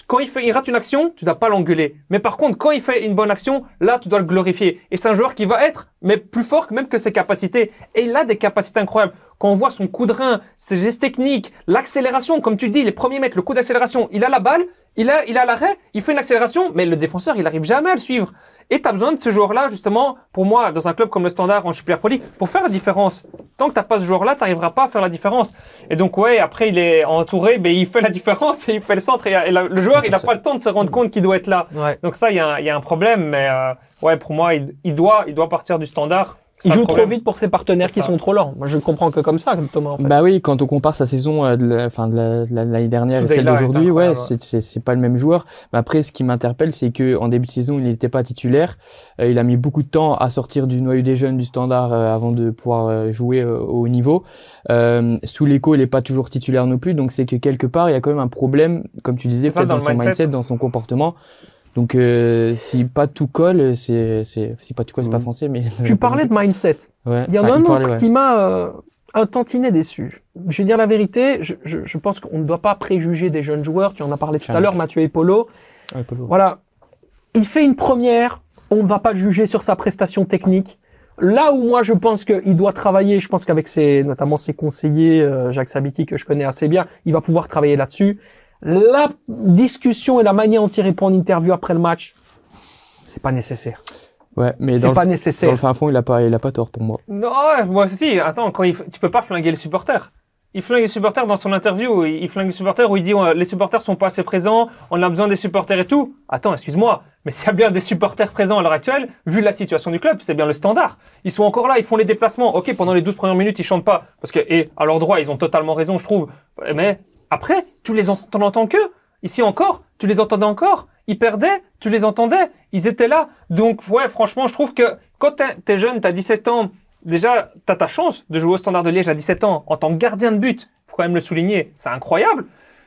Quand il rate une action, tu dois pas l'engueuler. Mais par contre, quand il fait une bonne action, là, tu dois le glorifier. Et c'est un joueur qui va être, mais plus fort même que ses capacités. Et il a des capacités incroyables. Quand on voit son coup de rein, ses gestes techniques, l'accélération, comme tu dis, les premiers mètres, le coup d'accélération, il a la balle, il a l'arrêt, il fait une accélération, mais le défenseur, il arrive jamais à le suivre. Et t'as besoin de ce joueur-là, justement, pour moi, dans un club comme le Standard en Jupiler Pro League, pour faire la différence. Tant que t'as pas ce joueur-là, t'arriveras pas à faire la différence. Et donc, ouais, après, il est entouré, mais il fait la différence et il fait le centre. Et le joueur, il a pas le temps de se rendre compte qu'il doit être là. Ouais. Donc ça, il y a un problème, mais ouais, pour moi, il doit partir du Standard. Il joue trop vite pour ses partenaires qui sont trop lents. Moi, je ne comprends que comme ça, Thomas, en fait. Bah oui, quand on compare sa saison de l'année dernière et celle d'aujourd'hui, ouais, c'est pas le même joueur. Mais après, ce qui m'interpelle, c'est que en début de saison, il n'était pas titulaire. Il a mis beaucoup de temps à sortir du noyau des jeunes du Standard avant de pouvoir jouer au haut niveau. Sous l'écho, il est pas toujours titulaire non plus. Donc c'est que quelque part, il y a quand même un problème, comme tu disais, peut-être dans son mindset, dans son comportement. Donc si pas tout colle, si pas tout colle, c'est pas français, mais tu parlais de mindset. Ouais. Il y en a un autre qui m'a un tantinet déçu. Je vais dire la vérité, je pense qu'on ne doit pas préjuger des jeunes joueurs. Tu en as parlé tout à l'heure, Mathieu Epolo. Voilà, il fait une première, on ne va pas le juger sur sa prestation technique. Là où moi je pense qu'il doit travailler, je pense qu'avec notamment ses conseillers, Jacques Sabiti que je connais assez bien, il va pouvoir travailler là-dessus. La discussion et la manière dont il répond en interview après le match, c'est pas nécessaire. Ouais, mais c'est pas nécessaire. Dans le fin fond, il a pas tort pour moi. Non, moi si. Attends, tu peux pas flinguer les supporters. Il flingue les supporters dans son interview. Il flingue les supporters où il dit les supporters sont pas assez présents. On a besoin des supporters et tout. Attends, excuse-moi, mais s'il y a bien des supporters présents à l'heure actuelle, vu la situation du club, c'est bien le Standard. Ils sont encore là, ils font les déplacements. Ok, pendant les 12 premières minutes, ils chantent pas parce que à leur droit, ils ont totalement raison, je trouve. Mais après, t'en entends que. Ici encore, tu les entendais encore. Ils perdaient, tu les entendais. Ils étaient là. Donc, ouais, franchement, je trouve que quand t'es jeune, t'as 17 ans, déjà, t'as ta chance de jouer au Standard de Liège à 17 ans en tant que gardien de but. Faut quand même le souligner. C'est incroyable.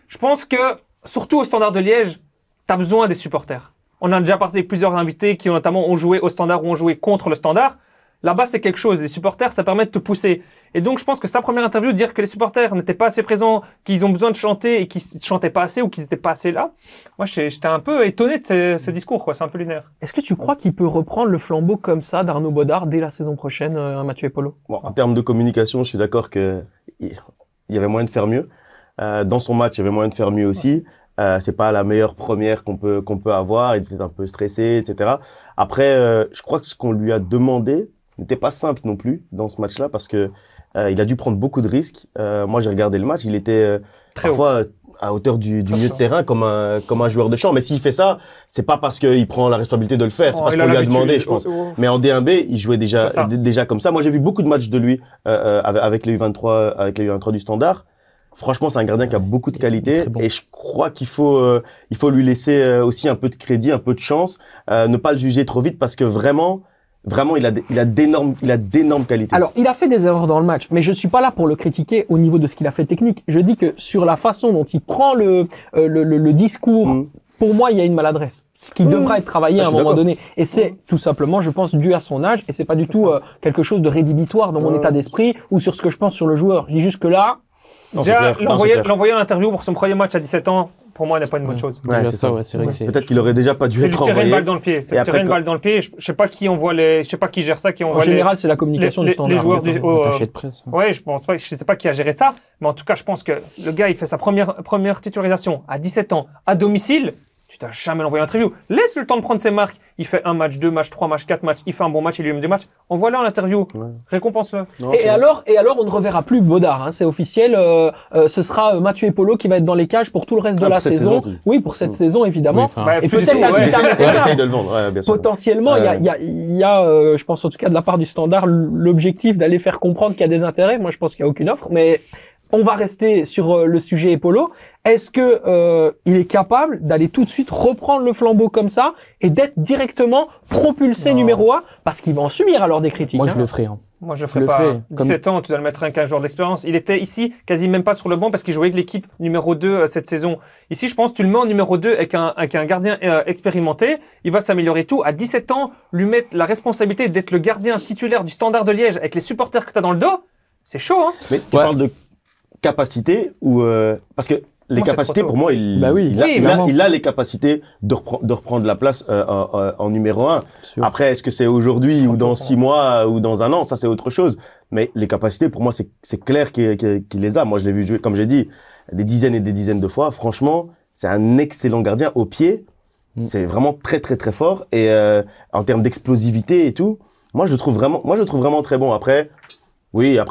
Je pense que, surtout au Standard de Liège, t'as besoin des supporters. On a déjà parlé de plusieurs invités qui notamment ont joué au Standard ou ont joué contre le Standard. Là-bas, c'est quelque chose. Les supporters, ça permet de te pousser. Et donc, je pense que sa première interview, dire que les supporters n'étaient pas assez présents, qu'ils ont besoin de chanter et qu'ils chantaient pas assez ou qu'ils étaient pas assez là. Moi, j'étais un peu étonné de ce discours, quoi. C'est un peu lunaire. Est-ce que tu crois qu'il peut reprendre le flambeau comme ça d'Arnaud Bodard dès la saison prochaine, Mathieu Epolo? Bon, en termes de communication, je suis d'accord que il y avait moyen de faire mieux. Dans son match, il y avait moyen de faire mieux aussi. C'est pas la meilleure première qu'on peut avoir. Il était un peu stressé, etc. Après, je crois que ce qu'on lui a demandé n'était pas simple non plus dans ce match-là parce que il a dû prendre beaucoup de risques. Moi, j'ai regardé le match. Il était parfois à hauteur du milieu de terrain comme un joueur de champ. Mais s'il fait ça, c'est pas parce qu'il prend la responsabilité de le faire. C'est parce qu'on lui a demandé, je pense. Mais en D1B, il jouait déjà comme ça. Moi, j'ai vu beaucoup de matchs de lui avec les U23 du Standard. Franchement, c'est un gardien qui a beaucoup de qualité et je crois qu'il faut lui laisser aussi un peu de crédit, un peu de chance, ne pas le juger trop vite parce que vraiment, il a d'énormes qualités. Alors, il a fait des erreurs dans le match, mais je suis pas là pour le critiquer au niveau de ce qu'il a fait technique. Je dis que sur la façon dont il prend le discours, pour moi, il y a une maladresse. Ce qui devra être travaillé à un moment donné. Et c'est tout simplement, je pense, dû à son âge et c'est pas du tout quelque chose de rédhibitoire dans mon état d'esprit ou sur ce que je pense sur le joueur. Je dis juste que là, déjà, l'envoyer en interview pour son premier match à 17 ans, pour moi, n'est pas une bonne chose. Ouais, c'est ça. C'est vrai que peut-être qu'il aurait déjà pas dû être envoyé. C'est tirer une balle dans le pied. C'est tirer une balle dans le pied. Je sais pas qui envoie je sais pas qui gère ça, qui envoie en général, c'est la communication du Standard. Les joueurs du attaché de presse. Ouais, je sais pas qui a géré ça, mais en tout cas, je pense que le gars, il fait sa première titularisation à 17 ans, à domicile. Tu t'as jamais l'envoyé en interview. Laisse le temps de prendre ses marques. Il fait 1 match, 2 matchs, 3 matchs, 4 matchs. Il fait un bon match, il lui met 2 matchs. Envoie-le en interview. Ouais. Récompense-le. Et alors, on ne reverra plus Baudard. Hein, c'est officiel. Ce sera Mathieu Epolo qui va être dans les cages pour tout le reste de la saison. Oui, pour cette saison évidemment. Oui, et peut-être de le vendre. Potentiellement, il y a, je pense en tout cas de la part du Standard, l'objectif d'aller faire comprendre qu'il y a des intérêts. Moi, je pense qu'il n'y a aucune offre, mais on va rester sur le sujet Epolo. Est-ce que il est capable d'aller tout de suite reprendre le flambeau comme ça et d'être directement propulsé numéro 1 parce qu'il va en subir alors des critiques. Moi, je le ferai. Hein. Moi, je le ferai pas. 17 ans, tu dois le mettre avec un joueur d'expérience. Il était ici, quasi même pas sur le banc parce qu'il jouait avec l'équipe numéro 2 cette saison. Ici, je pense, tu le mets en numéro 2 avec un gardien expérimenté. Il va s'améliorer tout. À 17 ans, lui mettre la responsabilité d'être le gardien titulaire du Standard de Liège avec les supporters que tu as dans le dos, c'est chaud, hein. Mais tu parles de capacité ou parce que les capacités pour moi il a les capacités de reprendre la place en numéro 1. Après est-ce que c'est aujourd'hui ou dans 6 mois ou dans un an, ça c'est autre chose, mais les capacités pour moi c'est clair qu'il les a. Moi je l'ai vu jouer comme j'ai dit des dizaines et des dizaines de fois. Franchement, c'est un excellent gardien au pied. C'est vraiment très très très fort et en termes d'explosivité et tout, moi je le trouve vraiment très bon. Après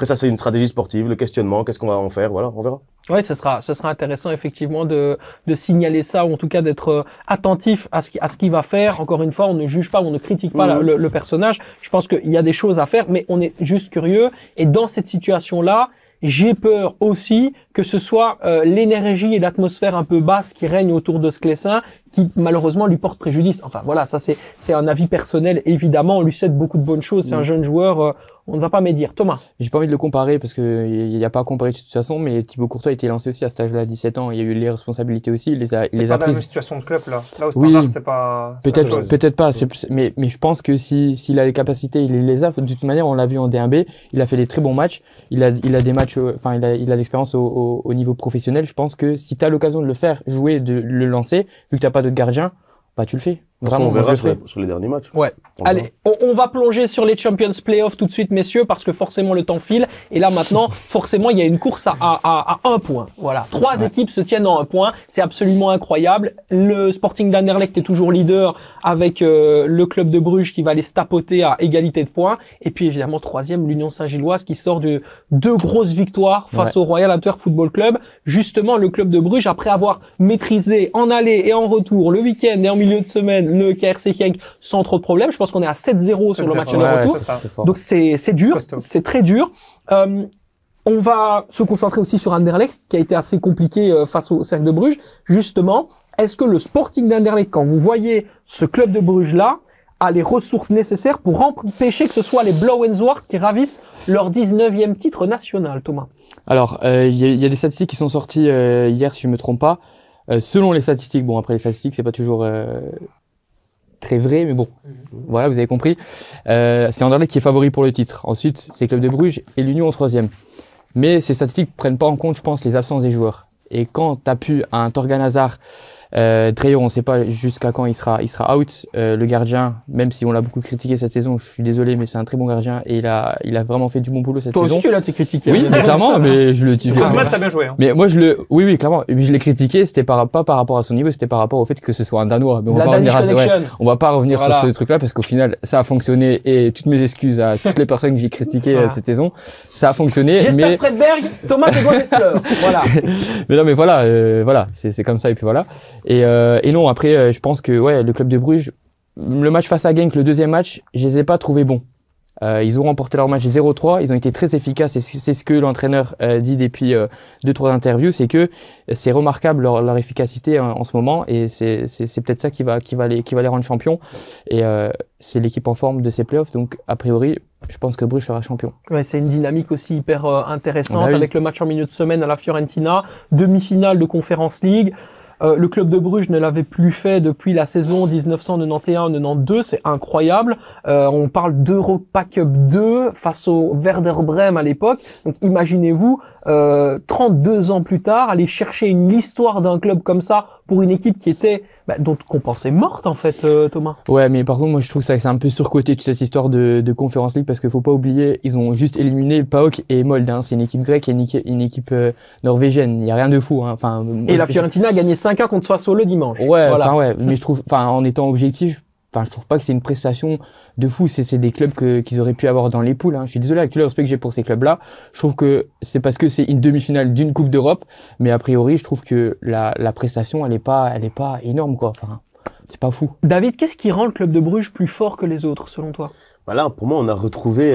ça c'est une stratégie sportive, le questionnement, qu'est-ce qu'on va en faire, voilà, on verra. Ouais, ce sera intéressant effectivement de signaler ça ou en tout cas d'être attentif à ce qu'il va faire. Encore une fois, on ne juge pas, on ne critique pas le personnage. Je pense qu'il y a des choses à faire, mais on est juste curieux. Et dans cette situation-là, j'ai peur aussi que ce soit l'énergie et l'atmosphère un peu basse qui règne autour de Sclessin qui malheureusement lui porte préjudice. Enfin voilà, ça c'est un avis personnel. Évidemment, on lui souhaite beaucoup de bonnes choses. C'est un jeune joueur, on ne va pas médire. Thomas. J'ai pas envie de le comparer parce que il y a pas à comparer de toute façon, mais Thibaut Courtois a été lancé aussi à cet âge-là, à 17 ans. Il y a eu les responsabilités aussi. Il les a prises. C'est pas la même situation de club là. Là au Standard, c'est pas. Peut-être pas. Mais je pense que s'il a les capacités, il les a. De toute manière, on l'a vu en D1B. Il a fait des très bons matchs. Il a des matchs. Enfin, il a l'expérience au niveau professionnel. Je pense que si t'as l'occasion de le faire jouer, de le lancer, vu que t'as pas de gardien, bah tu le fais. Vraiment, on verra sur les derniers matchs. Ouais. Allez, on va plonger sur les Champions Playoffs tout de suite, messieurs, parce que forcément le temps file. Et là maintenant, forcément, il y a une course à 1 point. Voilà. 3 équipes se tiennent en 1 point. C'est absolument incroyable. Le Sporting d'Anderlecht est toujours leader avec le club de Bruges qui va les tapoter à égalité de points. Et puis évidemment, 3e, l'Union Saint-Gilloise qui sort de 2 grosses victoires face au Royal Antwerp Football Club. Justement, le club de Bruges, après avoir maîtrisé en aller et en retour le week-end et en milieu de semaine le KRC Genk sans trop de problèmes. Je pense qu'on est à 7-0 sur le match aller-retour. Donc c'est dur, c'est très dur. On va se concentrer aussi sur Anderlecht qui a été assez compliqué face au Cercle de Bruges. Justement, est-ce que le Sporting d'Anderlecht, quand vous voyez ce club de Bruges là, a les ressources nécessaires pour empêcher que ce soit les Blauwenzwart qui ravissent leur 19e titre national, Thomas? Alors, il y a des statistiques qui sont sorties hier, si je me trompe pas. Selon les statistiques, bon après les statistiques c'est pas toujours très vrai, mais bon, voilà, vous avez compris. C'est Anderlecht qui est favori pour le titre. Ensuite, c'est Club de Bruges et l'Union en 3e. Mais ces statistiques prennent pas en compte, je pense, les absences des joueurs. Et quand t'as pu un Torgan Hazard Dreyer, on ne sait pas jusqu'à quand il sera out. Le gardien, même si on l'a beaucoup critiqué cette saison, je suis désolé, mais c'est un très bon gardien et il a vraiment fait du bon boulot cette Toi saison. aussi, tu l'as été critiqué. Oui, clairement, mais je le Kosman, ça a bien joué. Hein. Mais moi, oui, clairement. Et puis, je l'ai critiqué, c'était pas par rapport à son niveau, c'était par rapport au fait que ce soit un Danois. Mais on va pas revenir sur ce truc-là parce qu'au final, ça a fonctionné et toutes mes excuses à toutes les personnes que j'ai critiquées cette saison. Ça a fonctionné. J'espère Fredberg, Thomas te doit des fleurs. Voilà. Mais non, mais voilà, c'est comme ça et puis voilà. Et non, après, je pense que le club de Bruges, le match face à Genk, le deuxième match, je les ai pas trouvés bons. Ils ont remporté leur match 0-3, ils ont été très efficaces et c'est ce que l'entraîneur dit depuis 2-3 interviews, c'est que c'est remarquable leur efficacité en ce moment et c'est peut-être ça qui va les rendre champions et c'est l'équipe en forme de ces playoffs, donc a priori je pense que Bruges sera champion. Ouais, c'est une dynamique aussi hyper intéressante oui. avec le match en milieu de semaine à la Fiorentina, demi-finale de Conference League. Le club de Bruges ne l'avait plus fait depuis la saison 1991-92, c'est incroyable. On parle d'Europa Cup 2 face au Werder Brême à l'époque. Donc imaginez-vous, 32 ans plus tard, aller chercher l'histoire d'un club comme ça pour une équipe qui était qu'on pensait morte en fait, Thomas. Ouais, mais par contre moi je trouve ça que c'est un peu surcoté toute cette histoire de Conference League parce qu'il faut pas oublier, ils ont juste éliminé PAOK et Molde. Hein. C'est une équipe grecque et une équipe norvégienne. Il y a rien de fou. Hein. Enfin, et la Fiorentina a gagné 5-1 contre Sassuolo le dimanche. Ouais, voilà. Mais je trouve, en étant objectif, je trouve pas que c'est une prestation de fou. C'est des clubs qu'ils auraient pu avoir dans les poules. Hein. Je suis désolé avec tout le respect que j'ai pour ces clubs-là. Je trouve que c'est parce que c'est une demi-finale d'une Coupe d'Europe, mais a priori, je trouve que la prestation, elle est pas énorme, quoi. Enfin, c'est pas fou. David, qu'est-ce qui rend le club de Bruges plus fort que les autres, selon toi? Voilà, pour moi, on a retrouvé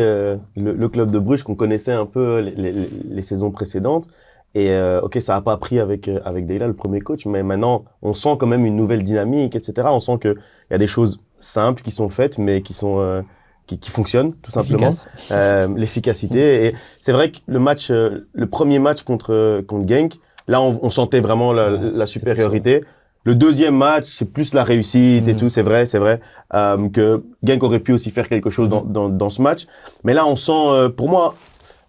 le club de Bruges qu'on connaissait un peu les saisons précédentes. Et ok, ça a pas pris avec Deila, le premier coach, mais maintenant on sent quand même une nouvelle dynamique, etc. On sent que il y a des choses simples qui sont faites, mais qui sont qui fonctionnent tout simplement. L'efficacité. Et c'est vrai que le premier match contre Genk, là on sentait vraiment la supériorité. Le deuxième match, c'est plus la réussite et tout, c'est vrai que Genk aurait pu aussi faire quelque chose dans ce match. Mais là on sent, pour moi,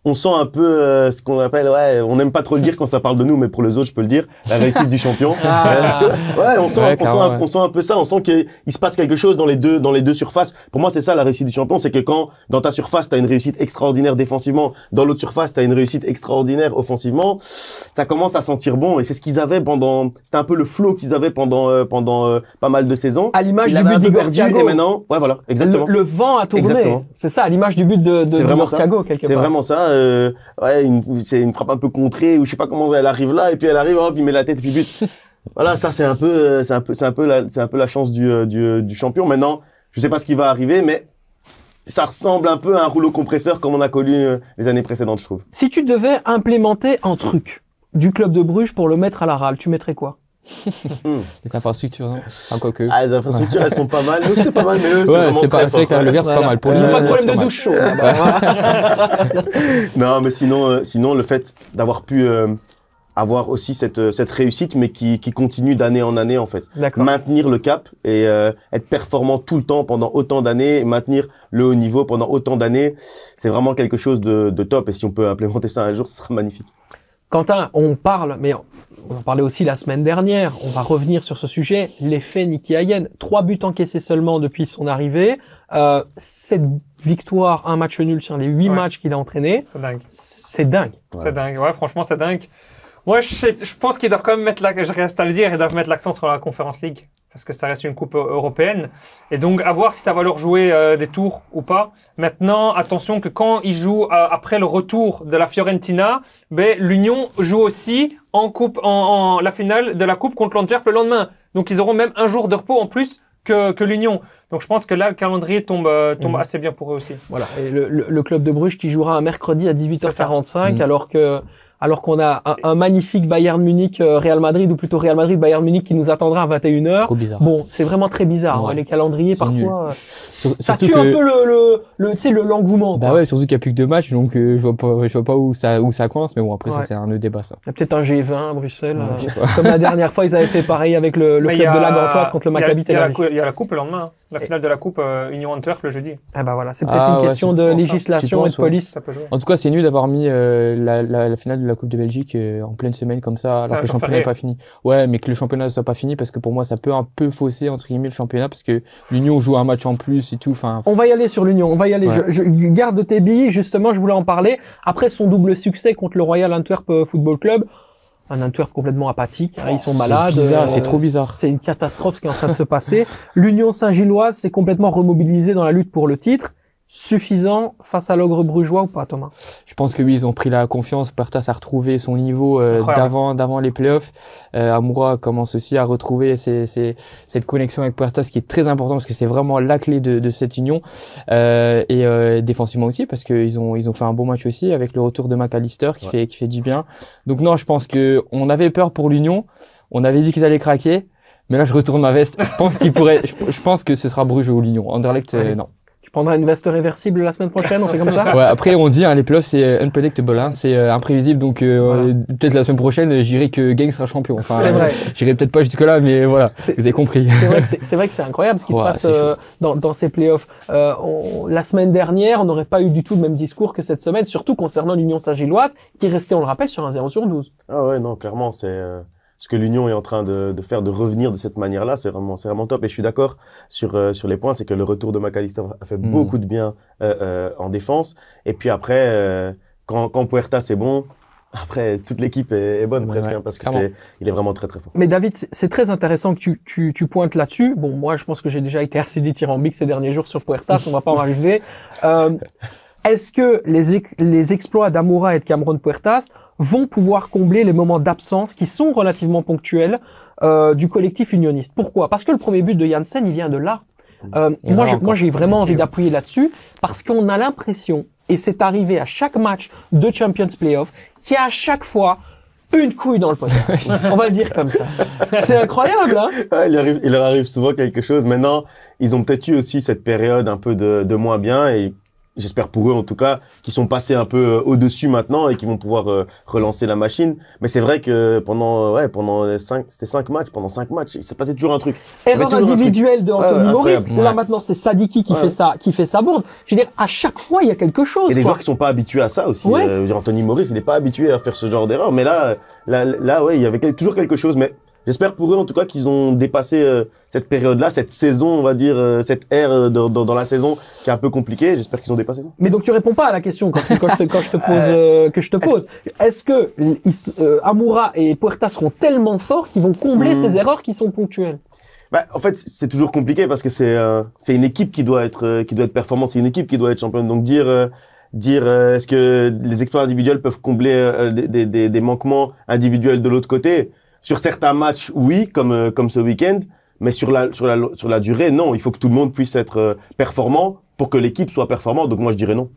on sent un peu ce qu'on appelle, on n'aime pas trop le dire quand ça parle de nous, mais pour les autres, je peux le dire, la réussite du champion. On sent un peu ça. On sent qu'il se passe quelque chose dans les deux surfaces. Pour moi, c'est ça la réussite du champion, c'est que quand dans ta surface t'as une réussite extraordinaire défensivement, dans l'autre surface t'as une réussite extraordinaire offensivement, ça commence à sentir bon. Et c'est ce qu'ils avaient c'était un peu le flow qu'ils avaient pendant pas mal de saisons. À l'image du but d'Igor Thiago. Et maintenant, voilà, exactement. Le vent a tourné. Exactement. C'est ça, à l'image du but de Igor Thiago quelque part. C'est vraiment ça. C'est une frappe un peu contrée ou je sais pas comment elle arrive là et puis elle arrive, hop, il met la tête et puis but. Voilà, ça c'est un peu la chance du champion. Maintenant, je sais pas ce qui va arriver, mais ça ressemble un peu à un rouleau compresseur comme on a connu les années précédentes, je trouve. Si tu devais implémenter un truc du club de Bruges pour le mettre à la râle, tu mettrais quoi? Les infrastructures, non? Enfin, quoi que. Les infrastructures, elles sont pas mal. Nous, c'est pas mal, mais eux, c'est vraiment très fort. C'est vrai que le verre, c'est pas mal. Il n'y a pas de problème de douche chaude. Non, mais sinon, le fait d'avoir pu avoir aussi cette réussite, mais qui continue d'année en année, en fait. Maintenir le cap et être performant tout le temps pendant autant d'années, maintenir le haut niveau pendant autant d'années, c'est vraiment quelque chose de top. Et si on peut implémenter ça un jour, ce sera magnifique. Quentin, on parle, mais on en parlait aussi la semaine dernière, on va revenir sur ce sujet, l'effet Nicky Hagen. 3 buts encaissés seulement depuis son arrivée, 7 victoires, 1 match nul sur les 8 matchs qu'il a entraînés. C'est dingue. C'est dingue. C'est dingue, franchement c'est dingue. Moi je pense qu'ils doivent quand même je reste à le dire, ils doivent mettre l'accent sur la Conference League. Parce que ça reste une coupe européenne. Et donc, à voir si ça va leur jouer des tours ou pas. Maintenant, attention que quand ils jouent après le retour de la Fiorentina, l'Union joue aussi en la finale de la coupe contre l'Antwerp le lendemain. Donc, ils auront même un jour de repos en plus que l'Union. Donc, je pense que là, le calendrier tombe assez bien pour eux aussi. Voilà. Et le club de Bruges qui jouera un mercredi à 18h45, alors qu'on a un magnifique Bayern Munich Real Madrid, ou plutôt Real Madrid Bayern Munich qui nous attendra à 21h. Trop bizarre. Bon, c'est vraiment très bizarre. Les calendriers parfois ça tue un peu l'engouement. Bah ouais, surtout qu'il y a plus que 2 matchs, donc je vois pas où ça coince, mais bon après ça c'est un autre débat ça. Il y a peut-être un G20 à Bruxelles, comme la dernière fois ils avaient fait pareil avec le club de la Gantoise contre le Maccabi Tel Aviv. Il y a la coupe le lendemain. La finale de la Coupe Union Antwerp le jeudi. Ah bah voilà, c'est peut-être une question de législation et de police. Ça peut jouer. En tout cas, c'est nul d'avoir mis la finale de la Coupe de Belgique en pleine semaine comme ça, alors que le championnat n'est pas fini. Ouais, mais que le championnat ne soit pas fini, parce que pour moi, ça peut un peu fausser, entre guillemets, le championnat, parce que l'Union joue un match en plus et tout. Enfin. On va y aller sur l'Union, on va y aller. Ouais. Je garde tes billes, justement, je voulais en parler. Après son double succès contre le Royal Antwerp Football Club, un Antwerp complètement apathique, ils sont malades. C'est bizarre, c'est trop bizarre. C'est une catastrophe ce qui est en train de se passer. L'Union Saint-Gilloise s'est complètement remobilisée dans la lutte pour le titre. Suffisant face à l'ogre brugeois ou pas, Thomas? Je pense que oui, ils ont pris la confiance. Puertas a retrouvé son niveau d'avant les playoffs. Amoura commence aussi à retrouver cette connexion avec Puertas, qui est très important parce que c'est vraiment la clé de cette union. Et défensivement aussi, parce qu'ils ont fait un bon match aussi avec le retour de McAllister qui fait du bien. Donc non, je pense que on avait peur pour l'Union. On avait dit qu'ils allaient craquer. Mais là, je retourne ma veste. Je pense je pense que ce sera Bruges ou l'Union. Anderlecht, non. Tu prendras une veste réversible la semaine prochaine, on fait comme ça? Ouais, après, on dit, les playoffs, c'est unpredictable, c'est imprévisible, donc, peut-être la semaine prochaine, j'irai que Genk sera champion. Enfin, c'est vrai. J'irai peut-être pas jusque-là, mais voilà, vous avez compris. C'est vrai que c'est incroyable ce qui se passe dans ces playoffs. La semaine dernière, on n'aurait pas eu du tout le même discours que cette semaine, surtout concernant l'Union Saint-Gilloise, qui est restée, on le rappelle, sur un 0/12. Ah ouais, non, clairement, c'est ce que l'Union est en train de faire, de revenir de cette manière-là, c'est vraiment top. Et je suis d'accord sur les points, c'est que le retour de McAllister a fait beaucoup de bien en défense. Et puis après, quand Puertas c'est bon, après toute l'équipe est bonne presque, parce que il est vraiment très très fort. Mais David, c'est très intéressant que tu pointes là-dessus. Bon, moi je pense que j'ai déjà été assez dithyrambique ces derniers jours sur Puertas, on va pas en arriver. Est-ce que les exploits d'Amoura et de Cameron Puertas vont pouvoir combler les moments d'absence qui sont relativement ponctuels du collectif unioniste? Pourquoi? Parce que le premier but de Janssen, il vient de là. Moi, j'ai vraiment envie d'appuyer là-dessus parce qu'on a l'impression, et c'est arrivé à chaque match de Champions Playoff, qu'il y a à chaque fois une couille dans le poteau. On va le dire comme ça. C'est incroyable, hein? Ouais, il leur arrive souvent quelque chose. Maintenant, ils ont peut-être eu aussi cette période un peu de moins bien, et j'espère pour eux en tout cas qu'ils sont passés un peu au-dessus maintenant et qu'ils vont pouvoir relancer la machine. Mais c'est vrai que pendant 5 matchs, il s'est passé toujours un truc. Erreur individuelle de Anthony Maurice. Ouais. Là maintenant c'est Sadiki qui fait sa bourde. Je veux dire, à chaque fois il y a quelque chose. Et des joueurs qui sont pas habitués à ça aussi. Anthony Maurice, il n'est pas habitué à faire ce genre d'erreur. Mais là, ouais, il y avait toujours quelque chose. Mais j'espère pour eux en tout cas qu'ils ont dépassé cette période-là, cette saison, on va dire, cette ère dans la saison qui est un peu compliquée. J'espère qu'ils ont dépassé ça. Mais donc tu réponds pas à la question quand je te pose. Est-ce que Amoura et Puertas seront tellement forts qu'ils vont combler ces erreurs qui sont ponctuelles? Bah, en fait, c'est toujours compliqué parce que c'est une équipe qui doit être performante, c'est une équipe qui doit être championne. Donc dire est-ce que les exploits individuels peuvent combler des manquements individuels de l'autre côté? Sur certains matchs, oui, comme ce week-end, mais sur la durée, non. Il faut que tout le monde puisse être performant pour que l'équipe soit performante. Donc moi, je dirais non.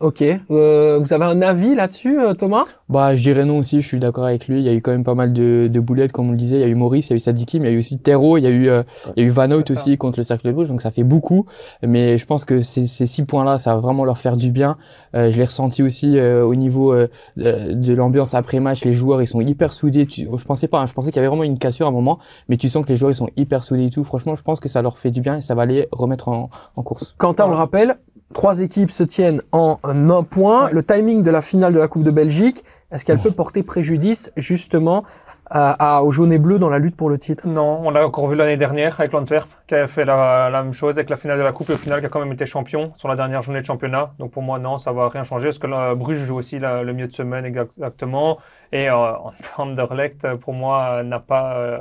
Ok. Vous avez un avis là-dessus, Thomas? Bah, je dirais non aussi. Je suis d'accord avec lui. Il y a eu quand même pas mal de boulettes, comme on le disait. Il y a eu Maurice, il y a eu Sadiki, mais il y a eu aussi Terreau, il y a eu Van Hout aussi contre le Cercle de Bruges. Donc ça fait beaucoup. Mais je pense que ces 6 points-là, ça va vraiment leur faire du bien. Je l'ai ressenti aussi au niveau de l'ambiance après match. Les joueurs, ils sont hyper soudés. Je pensais qu'il y avait vraiment une cassure à un moment, mais tu sens que les joueurs, ils sont hyper soudés et tout. Franchement, je pense que ça leur fait du bien et ça va les remettre en course. Quentin, on le rappelle, 3 équipes se tiennent en 1 point. Le timing de la finale de la Coupe de Belgique, est-ce qu'elle peut porter préjudice justement aux jaunes et bleus dans la lutte pour le titre? Non, on l'a encore vu l'année dernière avec l'Antwerp qui avait fait la même chose avec la finale de la Coupe et au final qui a quand même été champion sur la dernière journée de championnat. Donc pour moi, non, ça va rien changer parce que Bruges joue aussi le milieu de semaine exactement. Et Anderlecht, pour moi, n'a pas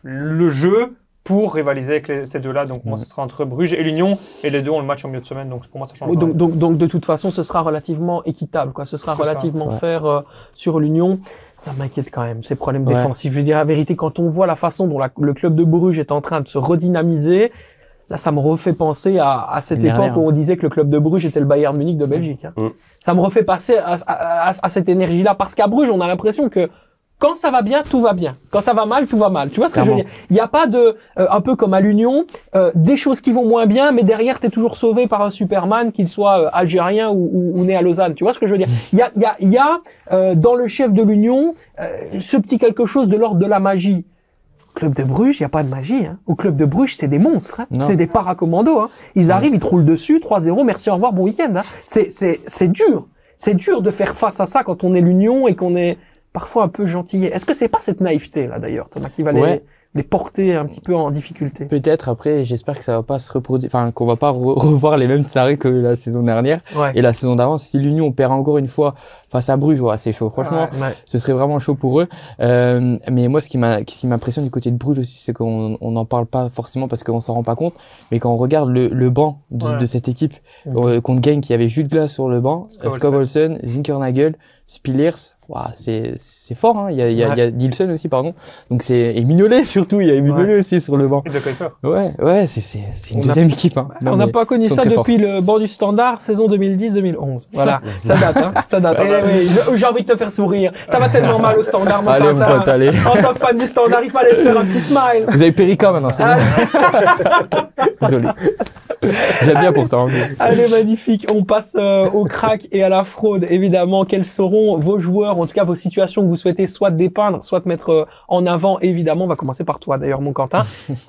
le jeu pour rivaliser avec ces deux-là. Donc moi, ce sera entre Bruges et l'Union et les deux ont le match en milieu de semaine. Donc pour moi, ça change pas. Donc de toute façon, ce sera relativement équitable, quoi. Ce sera relativement fair sur l'Union. Ça m'inquiète quand même, ces problèmes défensifs. Je veux dire la vérité, quand on voit la façon dont le club de Bruges est en train de se redynamiser, là, ça me refait penser à cette époque où on disait que le club de Bruges était le Bayern Munich de Belgique. Hein. Ça me refait passer à cette énergie-là, parce qu'à Bruges, on a l'impression que quand ça va bien, tout va bien. Quand ça va mal, tout va mal. Tu vois ce que je veux dire? Il n'y a pas un peu comme à l'Union, des choses qui vont moins bien, mais derrière, t'es toujours sauvé par un Superman, qu'il soit algérien ou né à Lausanne. Tu vois ce que je veux dire? Il y a dans le chef de l'Union ce petit quelque chose de l'ordre de la magie. Club de Bruges, il n'y a pas de magie. Hein. Au Club de Bruges, c'est des monstres. Hein. Non. C'est des paracommandos. Hein. Ils arrivent, ils te roulent dessus, 3-0, merci, au revoir, bon week-end. Hein. C'est dur. C'est dur de faire face à ça quand on est l'Union et qu'on est parfois un peu gentillet. Est-ce que c'est pas cette naïveté, là, d'ailleurs, Thomas, qui va les porter un petit peu en difficulté? Peut-être. Après, j'espère que ça va pas se reproduire, enfin, qu'on va pas revoir les mêmes scénarios que la saison dernière. Ouais. Et la saison d'avant, si l'Union perd encore une fois face à Bruges, c'est chaud. Franchement, ce serait vraiment chaud pour eux. Mais moi, ce qui m'impressionne du côté de Bruges aussi, c'est qu'on n'en parle pas forcément parce qu'on s'en rend pas compte. Mais quand on regarde le banc de cette équipe, contre Genk, il y avait Jude Glass sur le banc, Skov-Olsen, Zinkernagel, Spillers. C'est fort, hein. Il y a Nilsson aussi, pardon. Donc et Mignolet surtout, il y a Mignolet aussi sur le banc. Et de Kuiper. Ouais, c'est une deuxième équipe, hein. On n'a pas connu ça depuis le banc du Standard, saison 2010-2011. Voilà. Ça date, hein. Ça date. J'ai envie de te faire sourire. Ça va tellement mal au Standard, mon allez, mon pote, allez. En tant que fan du Standard, il fallait faire un petit smile. Vous avez Périka maintenant, c'est bon. Désolé. J'aime bien pourtant. Allez, magnifique. On passe au crack et à la fraude. Évidemment, quels seront vos joueurs, en tout cas vos situations que vous souhaitez soit dépeindre, soit mettre en avant. Évidemment, on va commencer par toi d'ailleurs, mon Quentin.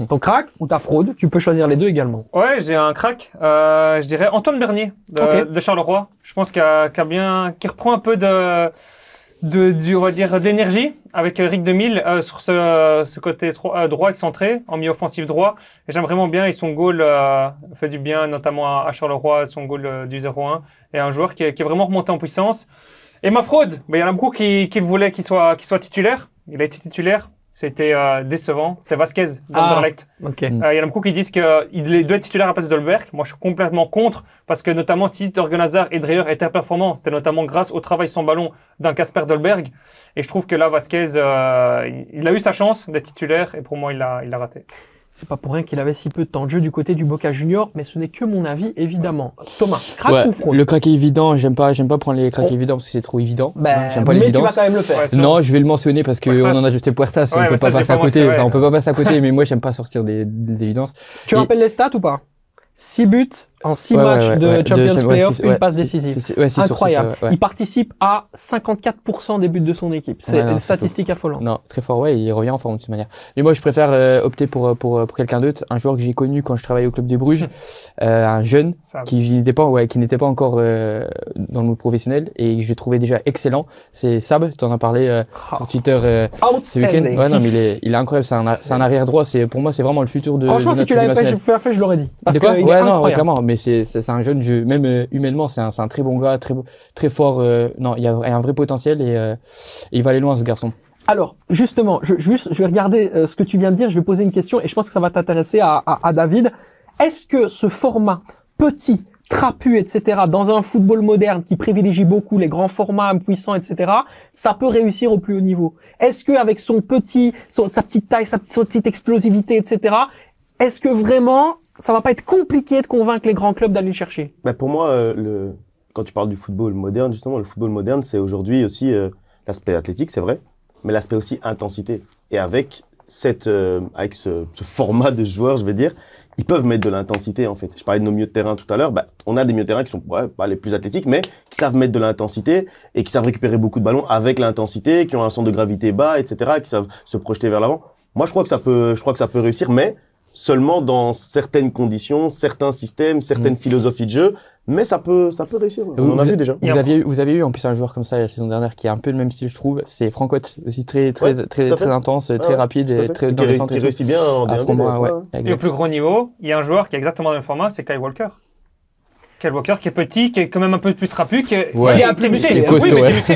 Ton crack ou ta fraude, tu peux choisir les deux également. Ouais, j'ai un crack. Je dirais Antoine Bernier de Charleroi. Je pense qu'il reprend un peu on va dire, de l'énergie avec Rick Demille sur ce côté droit excentré en mi-offensif droit. Et j'aime vraiment bien, et son goal fait du bien, notamment à Charleroi, son goal du 0-1. Et un joueur qui est vraiment remonté en puissance. Et ma fraude, il y en a beaucoup qui voulaient qu'il soit titulaire. Il a été titulaire. C'était décevant. C'est Vasquez d'Anderlecht. Okay. Il y en a beaucoup qui disent qu'il doit être titulaire à la place de Dolberg. Moi, je suis complètement contre, parce que notamment si Torgen Hazard et Dreyer étaient performants, c'était notamment grâce au travail sans ballon d'un Kasper Dolberg. Et je trouve que là, Vasquez, il a eu sa chance d'être titulaire, et pour moi, il l'a raté. C'est pas pour rien qu'il avait si peu de temps de jeu du côté du Boca Junior, mais ce n'est que mon avis, évidemment. Thomas, crack ou fraude? Le crack est évident, j'aime pas prendre les cracks évidents parce que c'est trop évident. J'aime pas mais l'évidence. Tu vas quand même le faire. Ouais, non, je vais le mentionner parce que on en a jeté Puertas, on peut pas passer à côté. Enfin, on peut pas passer à côté, mais moi j'aime pas sortir des évidences. Tu rappelles les stats ou pas? 6 buts en 6 matchs de Champions Playoff, une passe décisive. Incroyable. Il participe à 54% des buts de son équipe. C'est une statistique affolante. Non, très fort, il revient en forme de toute manière. Mais moi, je préfère opter pour quelqu'un d'autre, un joueur que j'ai connu quand je travaillais au club de Bruges, un jeune qui n'était pas encore dans le monde professionnel et que je trouvais déjà excellent. C'est Sab, tu en as parlé sur Twitter ce week-end. Ouais, non, mais il est incroyable. C'est un arrière droit. Pour moi, c'est vraiment le futur de. Franchement, si tu l'avais fait, je l'aurais dit. Parce que ouais, clairement, mais c'est un jeune jeu, même humainement, c'est un très bon gars, très fort. Non, il y a un vrai potentiel et il va aller loin, ce garçon. Alors, justement, je vais regarder ce que tu viens de dire, je vais poser une question et je pense que ça va t'intéresser à David. Est-ce que ce format petit, trapu, etc., dans un football moderne qui privilégie beaucoup les grands formats puissants, etc., ça peut réussir au plus haut niveau? Est-ce que avec sa petite taille, sa petite explosivité, etc., est-ce que vraiment ça va pas être compliqué de convaincre les grands clubs d'aller le chercher? Pour moi, quand tu parles du football moderne, justement, le football moderne, c'est aujourd'hui aussi l'aspect athlétique, c'est vrai, mais l'aspect aussi intensité. Et avec ce format de joueurs, je vais dire, ils peuvent mettre de l'intensité, en fait. Je parlais de nos milieux de terrain tout à l'heure. On a des milieux de terrain qui sont pas les plus athlétiques, mais qui savent mettre de l'intensité et qui savent récupérer beaucoup de ballons avec l'intensité, qui ont un centre de gravité bas, etc., qui savent se projeter vers l'avant. Moi, je crois que ça peut réussir, mais seulement dans certaines conditions, certains systèmes, certaines philosophies de jeu, mais ça peut réussir. On en a vu déjà. Vous avez eu en plus un joueur comme ça la saison dernière qui a un peu le même style, je trouve. C'est Francotte, aussi très intense, très rapide et très dans les centres. Qui réussit bien en D1. Et au plus gros niveau, il y a un joueur qui est exactement dans le même format, c'est Kyle Walker. Kyle Walker qui est petit, qui est quand même un peu plus trapu, qui est musclé.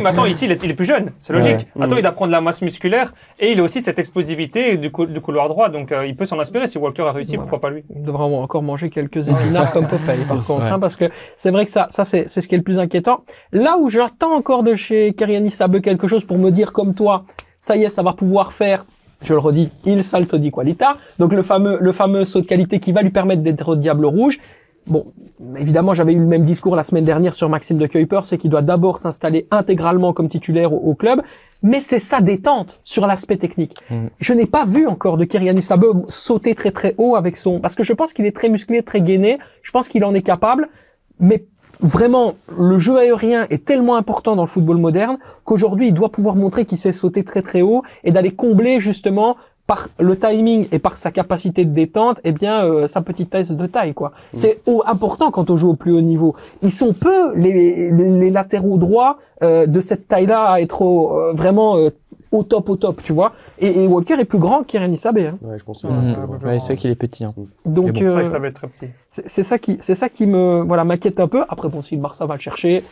Mais attends, ici, il est plus jeune. C'est logique. Attends, il doit prendre de la masse musculaire et il a aussi cette explosivité du couloir droit. Donc, il peut s'en inspirer. Si Walker a réussi, pourquoi pas lui? Il devra encore manger quelques épinards comme Popeye, par contre, hein, parce que c'est vrai que ça, c'est ce qui est le plus inquiétant. Là où j'attends encore de chez Keriani Sabeu quelque chose pour me dire comme toi, ça y est, ça va pouvoir faire, je le redis, il salto di qualità. Donc, le fameux saut de qualité qui va lui permettre d'être au diable rouge. Bon, évidemment, j'avais eu le même discours la semaine dernière sur Maxime de Kuiper, c'est qu'il doit d'abord s'installer intégralement comme titulaire au club, mais c'est sa détente sur l'aspect technique. Je n'ai pas vu encore de Keriani Sabeu sauter très très haut avec parce que je pense qu'il est très musclé, très gainé, je pense qu'il en est capable, mais vraiment, le jeu aérien est tellement important dans le football moderne qu'aujourd'hui, il doit pouvoir montrer qu'il sait sauter très très haut et d'aller combler justement par le timing et par sa capacité de détente, eh bien, sa petitesse de taille, quoi. C'est important quand on joue au plus haut niveau. Ils sont peu, les latéraux droits, de cette taille-là à être vraiment au top, tu vois. Et Walker est plus grand qu'Irene Sabé, hein. Ouais, je pense. Ouais, c'est vrai qu'il est petit. Hein. Donc, Mais bon, C'est vrai que ça va être très petit. c'est ça qui me, voilà, m'inquiète un peu. Après, bon, si le Barça va le chercher,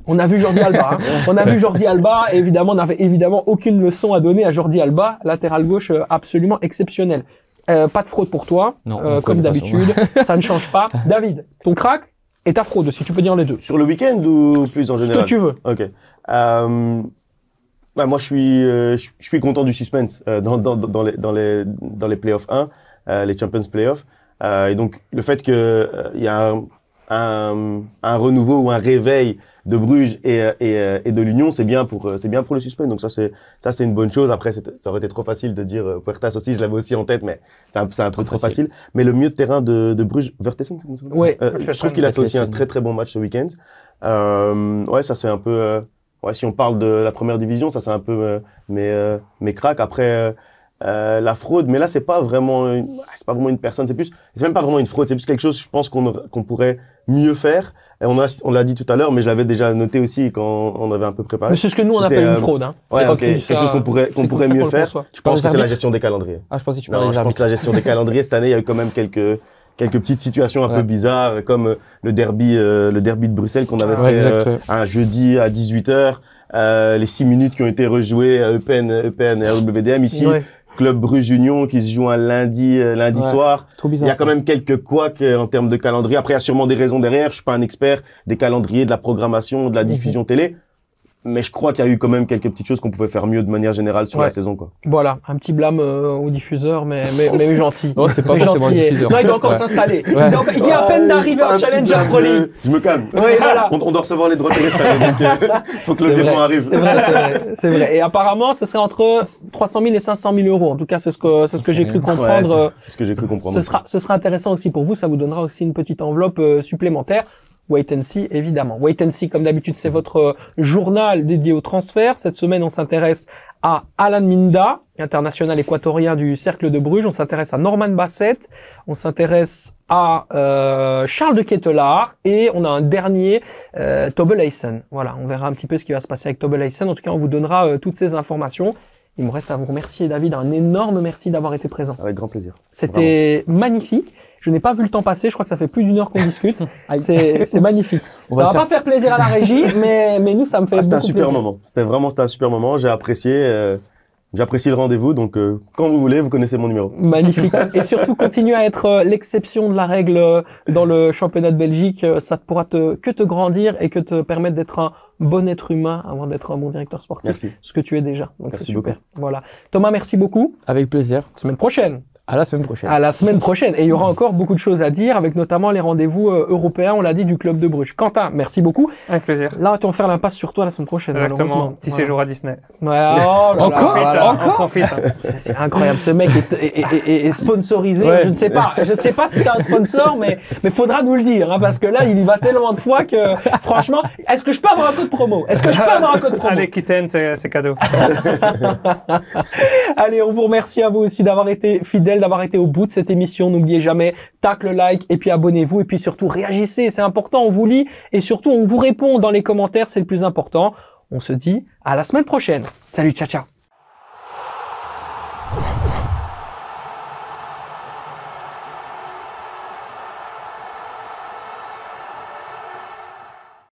on a vu Jordi Alba, hein. On a vu Jordi Alba, et évidemment, on n'avait évidemment aucune leçon à donner à Jordi Alba, latéral gauche absolument exceptionnel. Pas de fraude pour toi, Non, comme de toute d'habitude, ça ne change pas. David, ton crack et ta fraude, si tu peux dire les deux. Sur le week-end ou plus en Ce général? que tu veux. Ok. Bah, moi, je suis content du suspense dans les playoffs 1, les Champions Playoffs. Et donc, le fait que il y a un renouveau ou un réveil de Bruges et de l'Union, c'est bien pour le suspense. Donc ça c'est une bonne chose. Après, ça aurait été trop facile de dire Puertas aussi, je l'avais aussi en tête, mais c'est un peu trop facile. Mais le milieu de terrain de Bruges, Vertessen, c'est comme ça. Ouais. Je trouve qu'il a fait aussi un très très bon match ce week-end. Ouais, ça c'est un peu. Ouais, si on parle de la première division, ça c'est un peu mes cracks. Après la fraude, mais là c'est pas vraiment une personne, c'est même pas vraiment une fraude, c'est plus quelque chose, je pense qu'on pourrait mieux faire. Et on l'a dit tout à l'heure, mais je l'avais déjà noté aussi quand on avait un peu préparé. Mais c'est ce que nous on appelle une fraude, hein. Ouais, ok. Quelque chose qu'on pourrait mieux faire. Je pense que c'est la gestion des calendriers. Ah, je pensais que tu Non, parlais des je pense que la gestion des calendriers cette année, il y a eu quand même quelques petites situations un peu bizarres, comme le derby de Bruxelles qu'on avait fait un jeudi à 18h, les 6 minutes qui ont été rejouées à EPN et RWDM ici. Ouais. Club Bruges Union qui se joue un lundi soir. Trop bizarre. Il y a quand même quelques couacs en termes de calendrier. Après, il y a sûrement des raisons derrière. Je suis pas un expert des calendriers, de la programmation, de la diffusion télé. Mais je crois qu'il y a eu quand même quelques petites choses qu'on pouvait faire mieux de manière générale sur la saison, quoi. Voilà, un petit blâme au diffuseur, mais gentil. Non, c'est pas forcément le diffuseur. Non, il doit encore s'installer. Il vient à peine d'arriver en Challenger Pro League. Je me calme. Oui, voilà. On doit recevoir les droits télé cette année, donc faut que le virement arrive. C'est vrai. Et apparemment, ce serait entre 300 000 et 500 000 euros. En tout cas, c'est ce que j'ai cru comprendre. Ouais, c'est ce que j'ai cru comprendre. Ce sera intéressant aussi pour vous. Ça vous donnera aussi une petite enveloppe supplémentaire. Wait and See, évidemment. Wait and See, comme d'habitude, c'est votre journal dédié au transfert. Cette semaine, on s'intéresse à Alan Minda, international équatorien du Cercle de Bruges. On s'intéresse à Norman Bassett. On s'intéresse à Charles de Ketelaar. Et on a un dernier, Tobbe Haysen. Voilà, on verra un petit peu ce qui va se passer avec Tobbe Haysen. En tout cas, on vous donnera toutes ces informations. Il me reste à vous remercier, David. Un énorme merci d'avoir été présent. Avec grand plaisir. C'était magnifique. Je n'ai pas vu le temps passer. Je crois que ça fait plus d'1 heure qu'on discute. C'est magnifique. Ça va pas faire plaisir à la régie, mais nous, ça me fait beaucoup plaisir. C'était un super moment. C'était un super moment. J'ai apprécié. J'apprécie le rendez-vous. Donc, quand vous voulez, vous connaissez mon numéro. Magnifique. Et surtout, continue à être l'exception de la règle dans le championnat de Belgique. Ça ne pourra que te grandir et que te permettre d'être un bon être humain avant d'être un bon directeur sportif. Merci. Ce que tu es déjà. Donc, c'est super. Beaucoup. Voilà. Thomas, merci beaucoup. Avec plaisir. Semaine prochaine. À la semaine prochaine. À la semaine prochaine. Et il y aura encore beaucoup de choses à dire, avec notamment les rendez-vous européens, on l'a dit, du Club de Bruges. Quentin, merci beaucoup. Avec plaisir. Là, on va faire l'impasse sur toi la semaine prochaine. Exactement. Petit séjour à Disney. Ouais, encore. On profite. C'est incroyable. Ce mec est sponsorisé. Ouais. Je ne sais pas si t'as un sponsor, mais faudra nous le dire, hein, parce que là, il y va tellement de fois que, franchement, est-ce que je peux avoir un code promo? Allez, Kitten, c'est cadeau. Allez, on vous remercie à vous aussi d'avoir été fidèles, d'avoir été au bout de cette émission. N'oubliez jamais, tac le like et puis abonnez-vous et puis surtout réagissez, c'est important, on vous lit et surtout on vous répond dans les commentaires, c'est le plus important. On se dit à la semaine prochaine. Salut, ciao ciao.